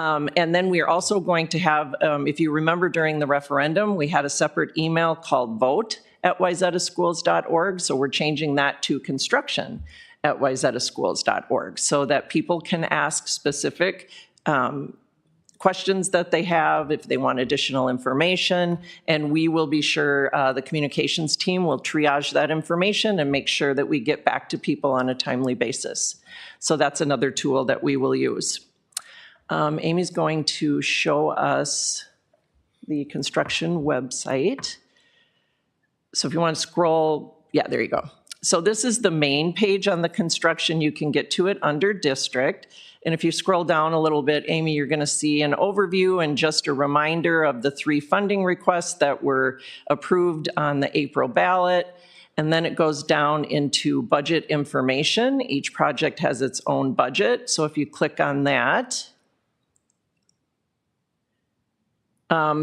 And then we are also going to have, if you remember during the referendum, we had a separate email called vote@wayzataschools.org. So we're changing that to construction@wayzataschools.org so that people can ask specific questions that they have if they want additional information. And we will be sure, the communications team will triage that information and make sure that we get back to people on a timely basis. So that's another tool that we will use. Amy's going to show us the construction website. So if you want to scroll, yeah, there you go. So this is the main page on the construction. You can get to it under district. And if you scroll down a little bit, Amy, you're going to see an overview and just a reminder of the 3 funding requests that were approved on the April ballot. And then it goes down into budget information. Each project has its own budget. So if you click on that,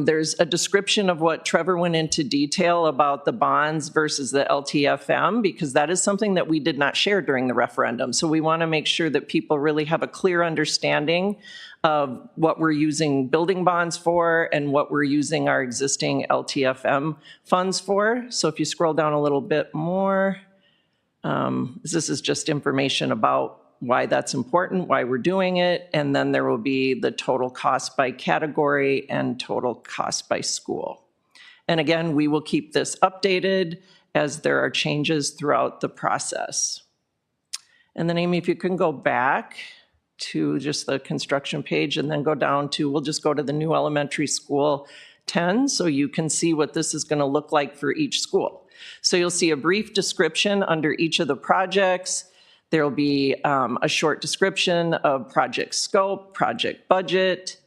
there's a description of what Trevor went into detail about the bonds versus the LTFM, because that is something that we did not share during the referendum. So we want to make sure that people really have a clear understanding of what we're using building bonds for and what we're using our existing LTFM funds for. So if you scroll down a little bit more, this is just information about why that's important, why we're doing it, and then there will be the total cost by category and total cost by school. And again, we will keep this updated as there are changes throughout the process. And then Amy, if you can go back to just the construction page and then go down to, we'll just go to the new elementary school 10, so you can see what this is going to look like for each school. So you'll see a brief description under each of the projects. There will be a short description of project scope, project budget,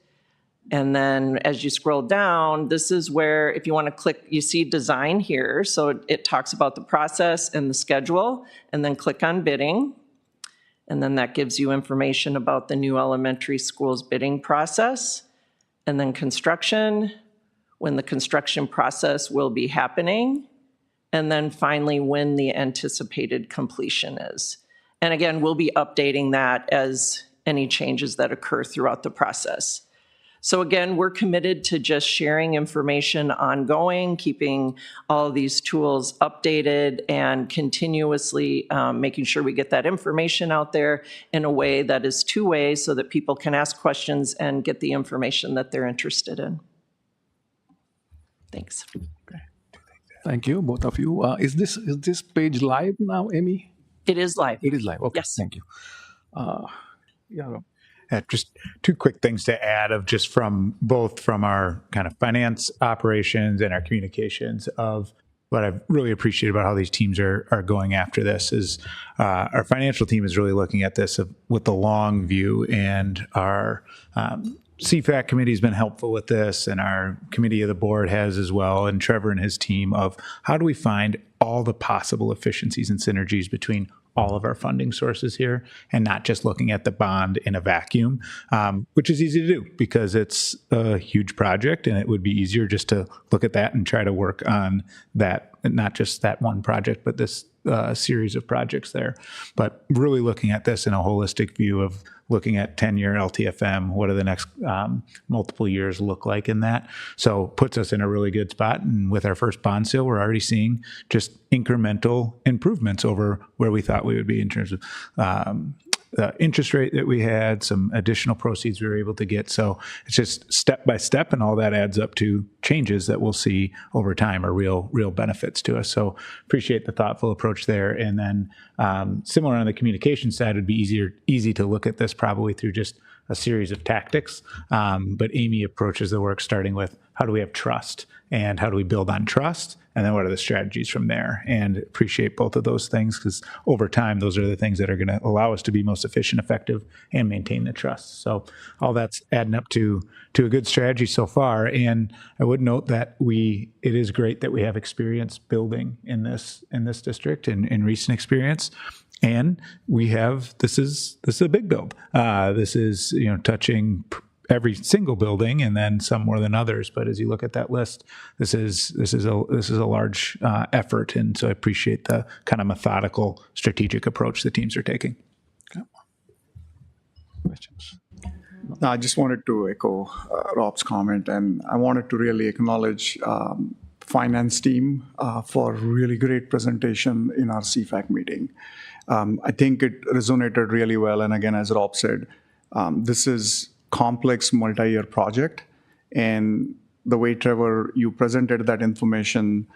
and then as you scroll down, this is where, if you want to click, you see design here, so it talks about the process and the schedule, and then click on bidding, and then that gives you information about the new elementary school's bidding process, and then construction, when the construction process will be happening, and then finally when the anticipated completion is. And again, we'll be updating that as any changes that occur throughout the process. So again, we're committed to just sharing information ongoing, keeping all of these tools updated and continuously making sure we get that information out there in a way that is two-way so that people can ask questions and get the information that they're interested in. Thanks. Thank you, both of you. Is this page live now, Amy? It is live. It is live. Okay. Yes. Thank you. Just 2 quick things to add of just from our kind of finance operations and our communications of what I've really appreciated about how these teams are going after this is our financial team is really looking at this with the long view, and our CFAC committee has been helpful with this, and our committee of the board has as well, and Trevor and his team of how do we find all the possible efficiencies and synergies between all of our funding sources here and not just looking at the bond in a vacuum, which is easy to do because it's a huge project and it would be easier just to look at that and try to work on that, not just that one project, but this series of projects there. But really looking at this in a holistic view of looking at 10-year LTFM, what do the next multiple years look like in that? So puts us in a really good spot. And with our first bond sale, we're already seeing just incremental improvements over where we thought we would be in terms of the interest rate that we had, some additional proceeds we were able to get. So it's just step by step, and all that adds up to changes that we'll see over time are real benefits to us. So appreciate the thoughtful approach there. And then similar on the communication side, it'd be easy to look at this probably through just a series of tactics. But Amy approaches the work starting with how do we have trust and how do we build on trust? And then what are the strategies from there? And appreciate both of those things because over time, those are the things that are going to allow us to be most efficient, effective, and maintain the trust. So all that's adding up to a good strategy so far. And I would note that it is great that we have experience building in this district and in recent experience. And this is a big build. This is touching every single building, and then some more than others. But as you look at that list, this is a large effort, and so I appreciate the kind of methodical, strategic approach the teams are taking. Okay. Questions? I just wanted to echo Rob's comment, and I wanted to really acknowledge finance team for really great presentation in our CFAC meeting. I think it resonated really well, and again, as Rob said, this is complex multi-year project, and the way Trevor, you presented that information,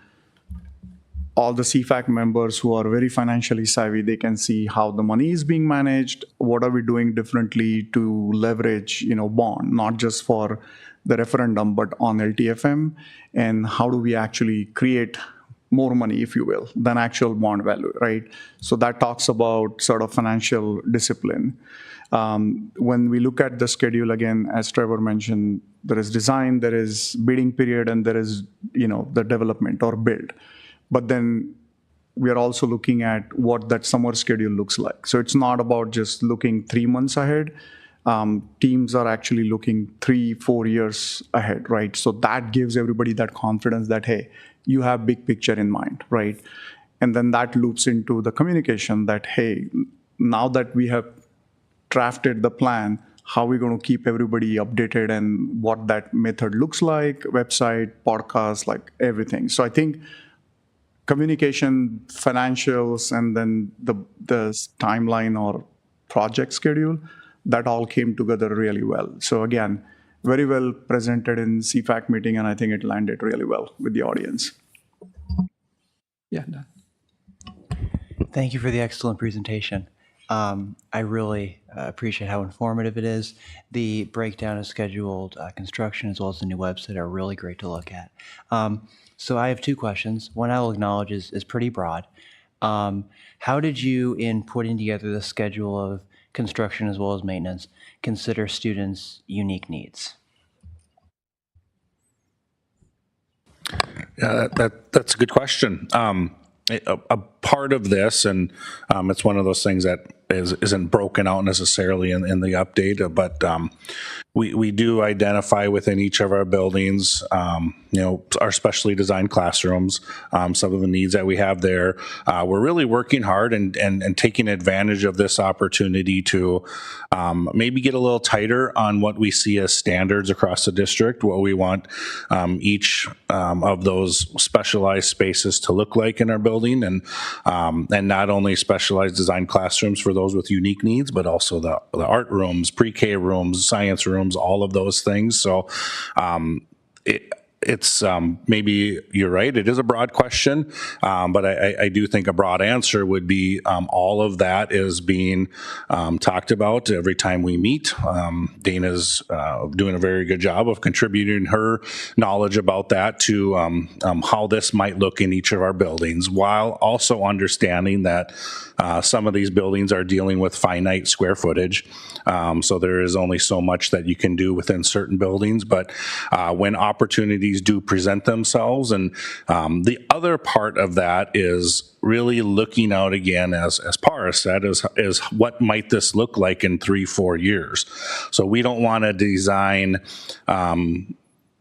all the CFAC members who are very financially savvy, they can see how the money is being managed, what are we doing differently to leverage, bond, not just for the referendum, but on LTFM, and how do we actually create more money, if you will, than actual bond value, right? So that talks about sort of financial discipline. When we look at the schedule, again, as Trevor mentioned, there is design, there is bidding period, and there is, the development or build. But then we are also looking at what that summer schedule looks like. So it's not about just looking 3 months ahead. Teams are actually looking 3-4 years ahead, right? So that gives everybody that confidence that, hey, you have big picture in mind, right? And then that loops into the communication that, hey, now that we have drafted the plan, how are we going to keep everybody updated and what that method looks like, website, podcast, like everything. So I think communication, financials, and then the timeline or project schedule, that all came together really well. So again, very well presented in CFAC meeting, and I think it landed really well with the audience. Yeah, done. Thank you for the excellent presentation. I really appreciate how informative it is. The breakdown of scheduled construction as well as the new website are really great to look at. So I have 2 questions. One I'll acknowledge is pretty broad. How did you, in putting together the schedule of construction as well as maintenance, consider students' unique needs? Yeah, that's a good question. A part of this, and it's one of those things that isn't broken out necessarily in the update, but we do identify within each of our buildings, our specially designed classrooms, some of the needs that we have there. We're really working hard and taking advantage of this opportunity to maybe get a little tighter on what we see as standards across the district, what we want each of those specialized spaces to look like in our building, and not only specialized design classrooms for those with unique needs, but also the art rooms, pre-K rooms, science rooms, all of those things. So it's maybe you're right, it is a broad question, but I do think a broad answer would be all of that is being talked about every time we meet. Dana's doing a very good job of contributing her knowledge about that to how this might look in each of our buildings, while also understanding that some of these buildings are dealing with finite square footage. So there is only so much that you can do within certain buildings, but when opportunities opportunities do present themselves. And the other part of that is really looking out again, as Paris said, is what might this look like in 3-4 years. So we don't want to design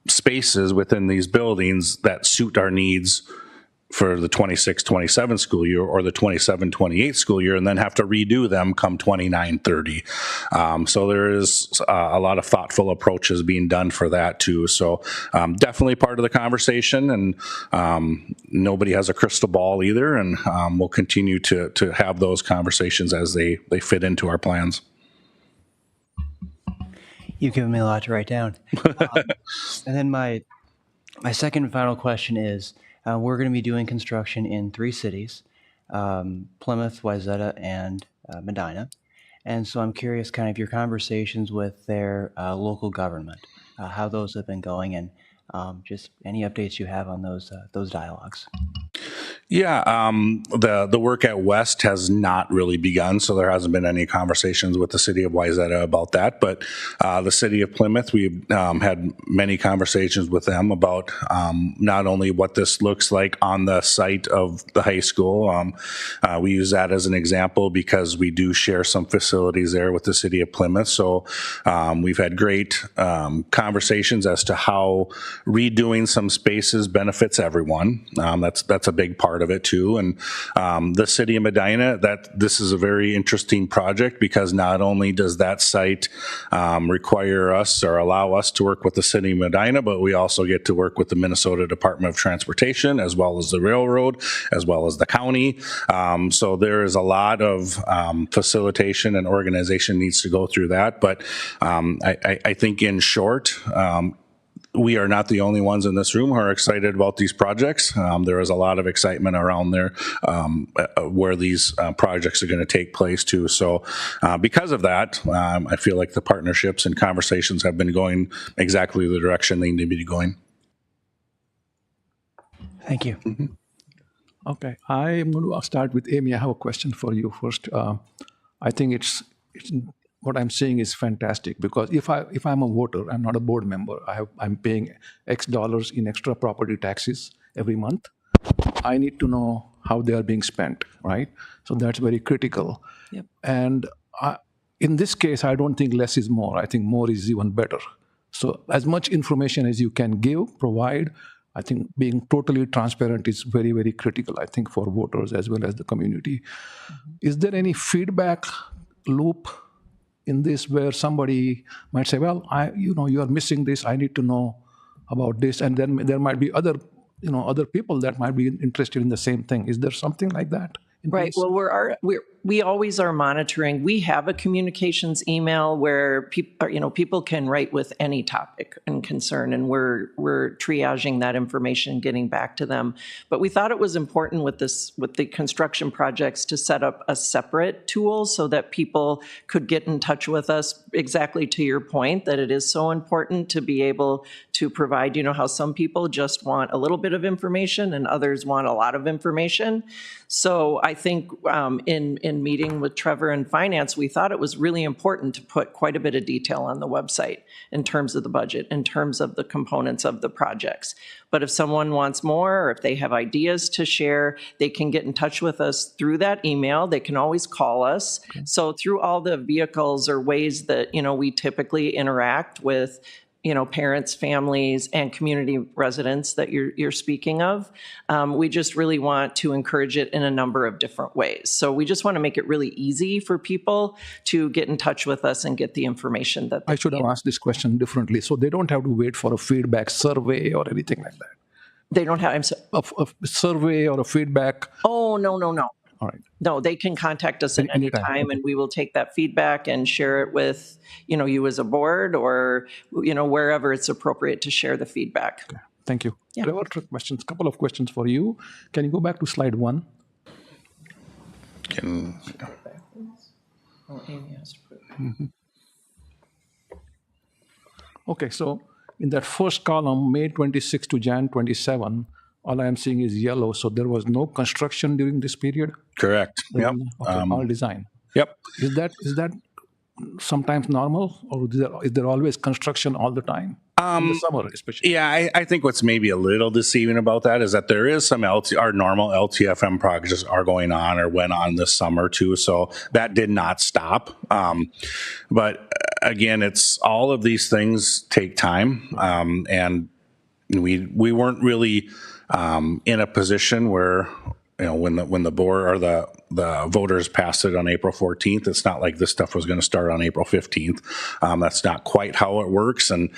spaces within these buildings that suit our needs for the 26-27 school year or the 27-28 school year, and then have to redo them come 29-30. So there is a lot of thoughtful approaches being done for that too. So definitely part of the conversation, and nobody has a crystal ball either, and we'll continue to have those conversations as they fit into our plans. You've given me a lot to write down. And then my second and final question is, we're going to be doing construction in 3 cities, Plymouth, Wayzata, and Medina. And so I'm curious kind of your conversations with their local government, how those have been going, and just any updates you have on those dialogues. Yeah, the work at West has not really begun, so there hasn't been any conversations with the city of Wayzata about that. But the city of Plymouth, we've had many conversations with them about not only what this looks like on the site of the high school. We use that as an example because we do share some facilities there with the city of Plymouth. So we've had great conversations as to how redoing some spaces benefits everyone. That's a big part of it too. And the city of Medina, this is a very interesting project because not only does that site require us or allow us to work with the city of Medina, but we also get to work with the Minnesota Department of Transportation, as well as the railroad, as well as the county. So there is a lot of facilitation and organization needs to go through that. But I think in short, we are not the only ones in this room who are excited about these projects. There is a lot of excitement around there where these projects are going to take place too. So because of that, I feel like the partnerships and conversations have been going exactly the direction they need to be going. Thank you. Mm-hmm. Okay, I am going to start with Amy. I have a question for you first. I think it's what I'm saying is fantastic because if I'm a voter, I'm not a board member. I'm paying X dollars in extra property taxes every month. I need to know how they are being spent, right? So that's very critical. Yep. And in this case, I don't think less is more. I think more is even better. So as much information as you can provide, I think being totally transparent is very, very critical, I think, for voters as well as the community. Mm-hmm. Is there any feedback loop in this where somebody might say, well, you are missing this, I need to know about this, and then there might be other people that might be interested in the same thing. Is there something like that? Right. Well, we always are monitoring. We have a communications email where people can write with any topic and concern, and we're triaging that information, getting back to them. But we thought it was important with the construction projects to set up a separate tool so that people could get in touch with us. Exactly to your point, that it is so important to be able to provide. You know how some people just want a little bit of information and others want a lot of information. So I think in meeting with Trevor in finance, we thought it was really important to put quite a bit of detail on the website in terms of the budget, in terms of the components of the projects. But if someone wants more, or if they have ideas to share, they can get in touch with us through that email. They can always call us. Okay. So through all the vehicles or ways that, we typically interact with parents, families, and community residents that you're speaking of. We just really want to encourage it in a number of different ways. So we just want to make it really easy for people to get in touch with us and get the information that they I should have asked this question differently. So they don't have to wait for a feedback survey or anything like that? They don't have a survey or a feedback? Oh, no. All right. No, they can contact us at any time, and we will take that feedback and share it with, you as a board or, wherever it's appropriate to share the feedback. Okay. Thank you. Yeah. There were questions, couple of questions for you. Can you go back to slide 1? Amy has to put it. Mm-hmm. Okay, so in that first column, May 26 to Jan 27, all I am seeing is yellow. So there was no construction during this period? Correct. Yep. Okay, all design. Yep. Is that sometimes normal, or is there always construction all the time? in the summer especially. Yeah, I think what's maybe a little deceiving about that is that there is some our normal LTFM projects are going on or went on this summer too. So that did not stop. But again, it's all of these things take time, and we weren't really in a position where, you know, when the board or the voters passed it on April 14th, it's not like this stuff was going to start on April 15th. That's not quite how it works. And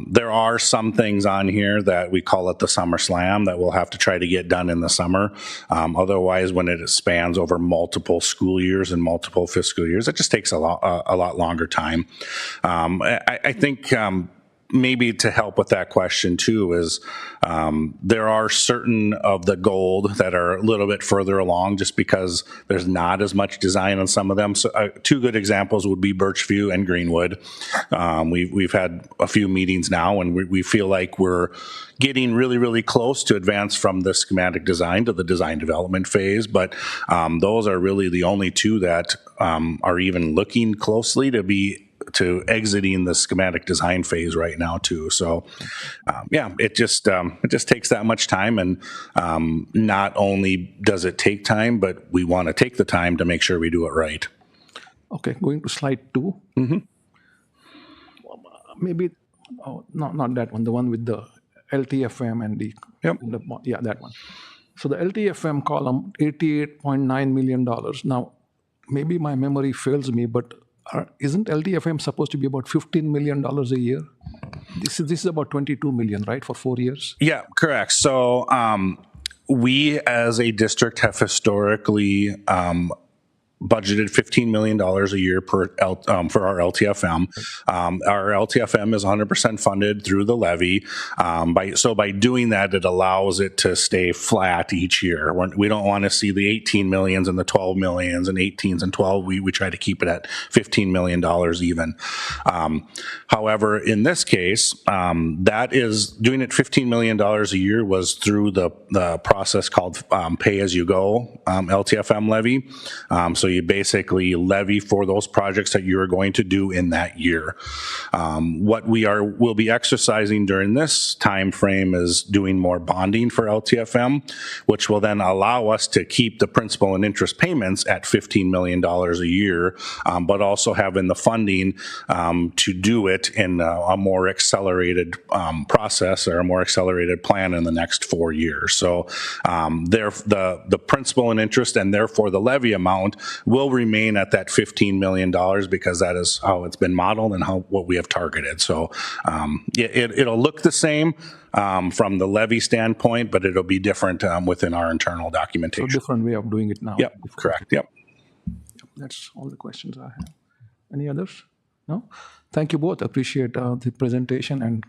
there are some things on here that we call it the Summer Slam that we'll have to try to get done in the summer. Otherwise, when it spans over multiple school years and multiple fiscal years, it just takes a lot longer time. I think maybe to help with that question too is there are certain of the gold that are a little bit further along just because there's not as much design on some of them. So two good examples would be Birchview and Greenwood. We've had a few meetings now and we feel like we're getting really, really close to advance from the schematic design to the design development phase. But those are really the only two that are even looking closely to exiting the schematic design phase right now too. So yeah, it just takes that much time, and not only does it take time, but we want to take the time to make sure we do it right. Okay, going to slide 2. Maybe not that one, the one with the LTFM and yeah, that one. So the LTFM column, $88.9 million. Now, maybe my memory fails me, but isn't LTFM supposed to be about $15 million a year? This is about $22 million, right, for 4 years? Yeah, correct. So we as a district have historically budgeted $15 million a year for our LTFM. Our LTFM is 100% funded through the levy. By doing that, it allows it to stay flat each year. We don't want to see the 18 millions and the 12 millions and 18s and 12. We try to keep it at $15 million even. However, in this case, that is doing it $15 million a year was through the process called pay-as-you-go LTFM levy. So you basically levy for those projects that you are going to do in that year. What we'll be exercising during this time frame is doing more bonding for LTFM, which will then allow us to keep the principal and interest payments at $15 million a year, but also having the funding to do it in a more accelerated process or a more accelerated plan in the next 4 years. So the principal and interest and therefore the levy amount will remain at that $15 million because that is how it's been modeled and what we have targeted. So it'll look the same from the levy standpoint, but it'll be different within our internal documentation. So different way of doing it now. Yep, correct. Yep. That's all the questions I have. Any others? No? Thank you both. Appreciate the presentation and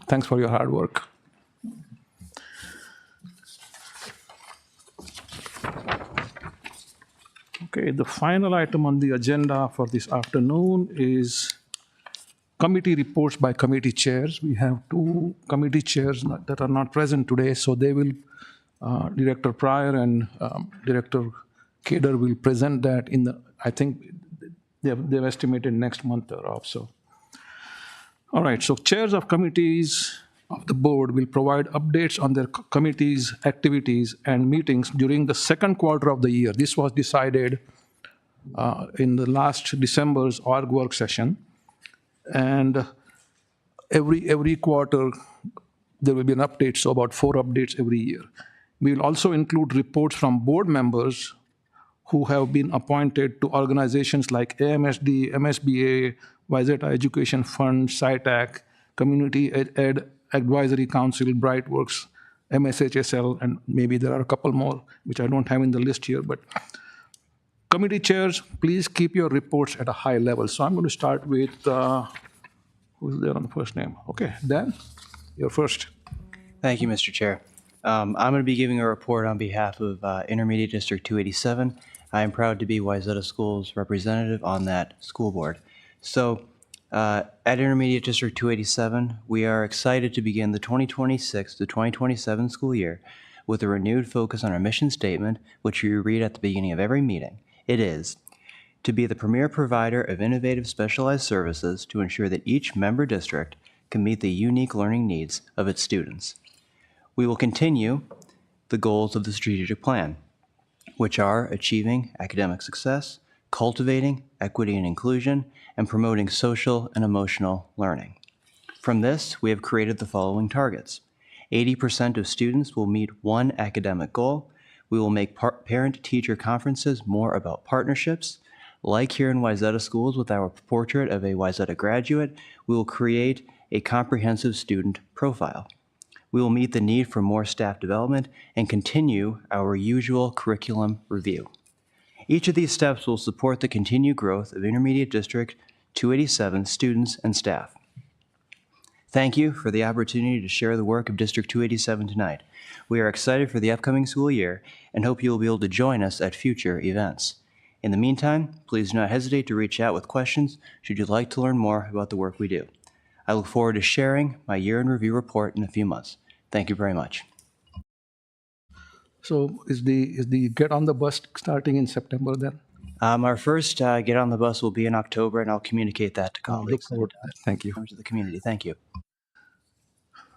thanks for your hard work. Okay, the final item on the agenda for this afternoon is committee reports by committee chairs. We have 2 committee chairs that are not present today, so they will, Director Pryor and Director Kader will present that I think they've estimated next month thereof. So, all right, so chairs of committees of the board will provide updates on their committees' activities and meetings during the second quarter of the year. This was decided in the last December's org work session. And every quarter, there will be an update, so about 4 updates every year. We will also include reports from board members who have been appointed to organizations like AMSD, MSBA, Wayzata Education Fund, SciTac, Community Ed Advisory Council, Brightworks, MSHSL, and maybe there are a couple more, which I don't have in the list here. But committee chairs, please keep your reports at a high level. So I'm going to start with, who's there on the first name? Okay, Dan, you're first. Thank you, Mr. Chair. I'm going to be giving a report on behalf of Intermediate District 287. I am proud to be Wayzata Schools representative on that school board. So at Intermediate District 287, we are excited to begin the 2026 to 2027 school year with a renewed focus on our mission statement, which you read at the beginning of every meeting. It is to be the premier provider of innovative specialized services to ensure that each member district can meet the unique learning needs of its students. We will continue the goals of the strategic plan, which are achieving academic success, cultivating equity and inclusion, and promoting social and emotional learning. From this, we have created the following targets. 80% of students will meet one academic goal. We will make parent-teacher conferences more about partnerships. Like here in Wayzata Schools with our portrait of a Wayzata graduate, we will create a comprehensive student profile. We will meet the need for more staff development and continue our usual curriculum review. Each of these steps will support the continued growth of Intermediate District 287 students and staff. Thank you for the opportunity to share the work of District 287 tonight. We are excited for the upcoming school year and hope you will be able to join us at future events. In the meantime, please do not hesitate to reach out with questions should you like to learn more about the work we do. I look forward to sharing my year-in review report in a few months. Thank you very much. So is the Get on the Bus starting in September then? Our first Get on the Bus will be in October, and I'll communicate that to Look colleagues forward to that. Thank you. members of the community. Thank you.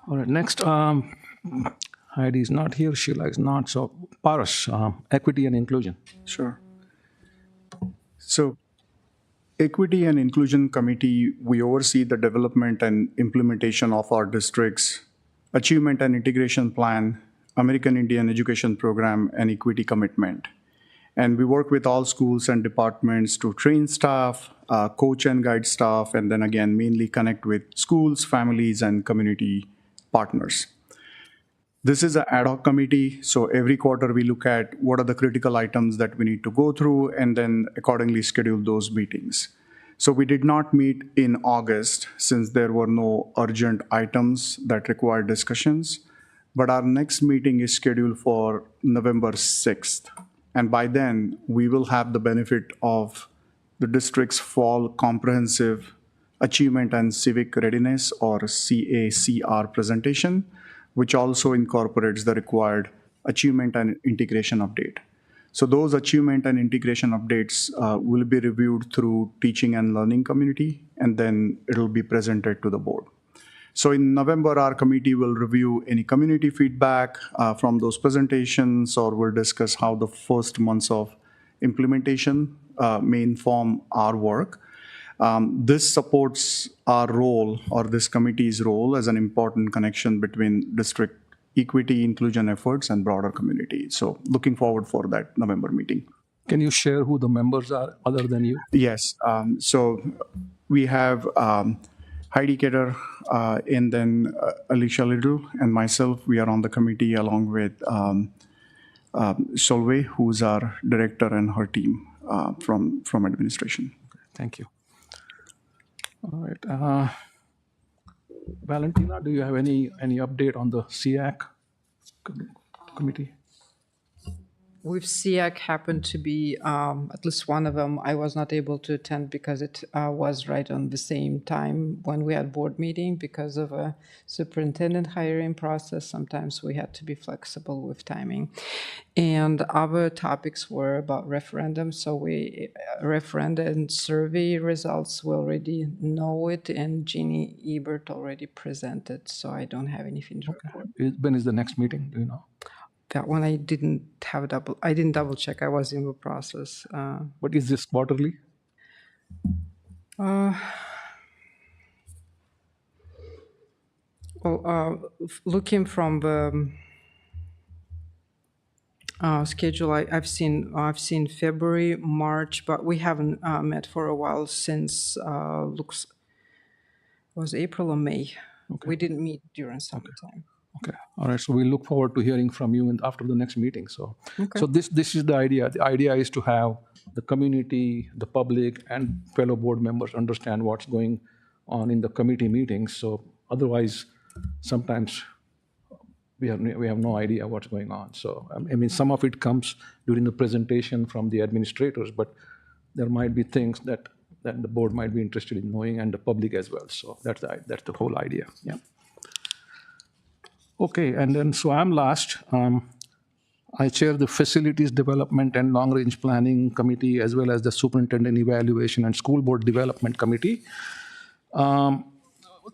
All right, next, Heidi is not here, Sheila is not, so Paras, equity and inclusion. Sure. So, Equity and Inclusion Committee, we oversee the development and implementation of our district's Achievement and Integration Plan, American Indian Education Program, and Equity Commitment. And we work with all schools and departments to train staff, coach and guide staff, and then again, mainly connect with schools, families, and community partners. This is an ad hoc committee, so every quarter we look at what are the critical items that we need to go through and then accordingly schedule those meetings. So we did not meet in August since there were no urgent items that required discussions, but our next meeting is scheduled for November 6th. And by then, we will have the benefit of the district's fall comprehensive achievement and civic readiness, or CACR presentation, which also incorporates the required achievement and integration update. So those achievement and integration updates will be reviewed through teaching and learning community, and then it'll be presented to the board. So in November, our committee will review any community feedback from those presentations, or we'll discuss how the first months of implementation may inform our work. This supports our role, or this committee's role, as an important connection between district equity, inclusion efforts, and broader community. So looking forward for that November meeting. Can you share who the members are other than you? Yes. So we have Heidi Ketter, and then Alicia Little and myself. We are on the committee along with Solveig, who's our director, and her team from administration. Thank you. All right. Valentina, do you have any update on the SEAC committee? With SEAC happened to be at least one of them. I was not able to attend because it was right on the same time when we had board meeting because of a superintendent hiring process. Sometimes we had to be flexible with timing. And other topics were about referendum. So referendum survey results, we already know it, and Jeannie Ebert already presented. So I don't have anything to report. When is the next meeting? Do you know? That one I didn't double check. I was in the process. But is this quarterly? Looking from the schedule, I've seen February, March, but we haven't met for a while since was April or May. Okay. We didn't meet during summertime. Okay. All right. So we look forward to hearing from you after the next meeting. So, okay. So this is the idea. The idea is to have the community, the public, and fellow board members understand what's going on in the committee meetings. So otherwise, sometimes we have no idea what's going on. So I mean, some of it comes during the presentation from the administrators, but there might be things that the board might be interested in knowing, and the public as well. So that's the whole idea. Yeah. Okay, and then so I'm last. I chair the Facilities Development and Long Range Planning Committee, as well as the Superintendent Evaluation and School Board Development Committee.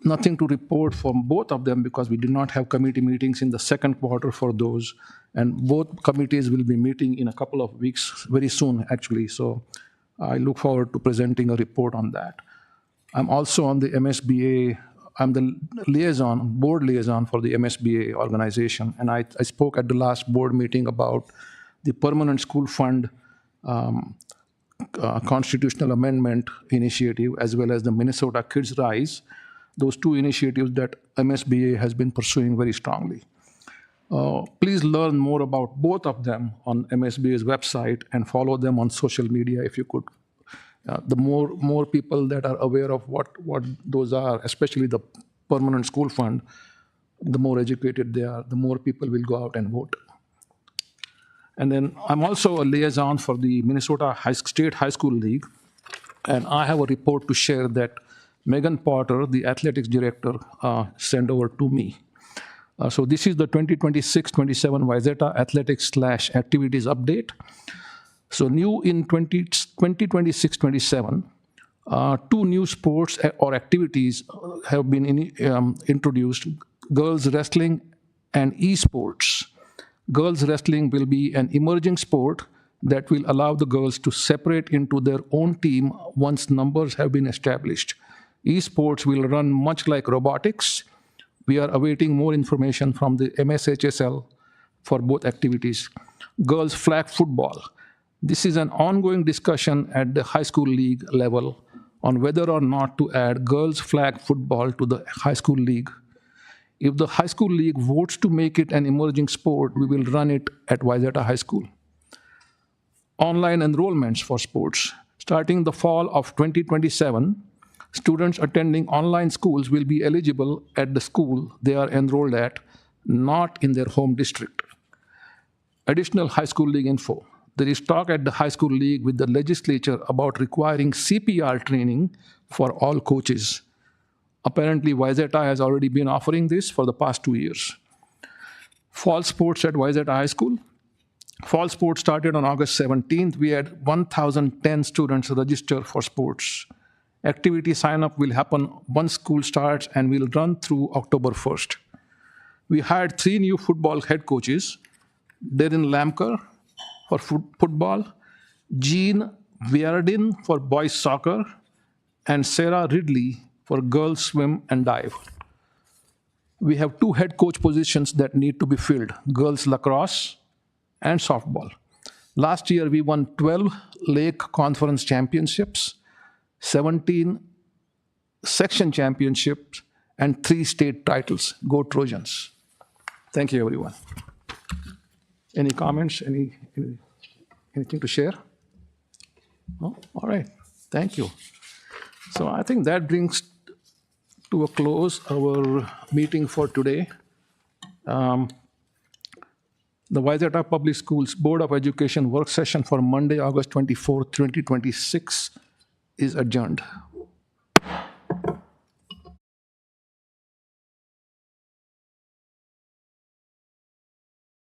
Nothing to report from both of them because we did not have committee meetings in the second quarter for those. And both committees will be meeting in a couple of weeks, very soon, actually. So I look forward to presenting a report on that. I'm also on the MSBA. I'm the board liaison for the MSBA organization. And I spoke at the last board meeting about the Permanent School Fund constitutional amendment initiative, as well as the Minnesota Kids Rise, those two initiatives that MSBA has been pursuing very strongly. Please learn more about both of them on MSBA's website and follow them on social media if you could. The more people that are aware of what those are, especially the Permanent School Fund, the more educated they are, the more people will go out and vote. And then I'm also a liaison for the Minnesota State High School League, and I have a report to share that Megan Potter, the athletics director, sent over to me. So this is the 2026-27 Wayzata athletics/activities update. So new in 2026-27, two new sports or activities have been introduced: girls wrestling and esports. Girls wrestling will be an emerging sport that will allow the girls to separate into their own team once numbers have been established. Esports will run much like robotics. We are awaiting more information from the MSHSL for both activities. Girls flag football. This is an ongoing discussion at the high school league level on whether or not to add girls flag football to the high school league. If the high school league votes to make it an emerging sport, we will run it at Wayzata High School. Online enrollments for sports. Starting the fall of 2027, students attending online schools will be eligible at the school they are enrolled at, not in their home district. Additional high school league info. There is talk at the high school league with the legislature about requiring CPR training for all coaches. Apparently, Wayzata has already been offering this for the past 2 years. Fall sports at Wayzata High School. Fall sports started on August 17th. We had 1,010 students register for sports. Activity sign-up will happen once school starts and will run through October 1st. We hired 3 new football head coaches: Darren Lamker for football, Jean Viardin for boys soccer, and Sarah Ridley for girls swim and dive. We have 2 head coach positions that need to be filled: girls lacrosse and softball. Last year, we won 12 Lake Conference championships, 17 section championships, and 3 state titles. Go Trojans. Thank you, everyone. Any comments? Anything to share? No? All right. Thank you. So I think that brings to a close our meeting for today. The Wayzata Public Schools Board of Education work session for Monday, August 24, 2026 is adjourned.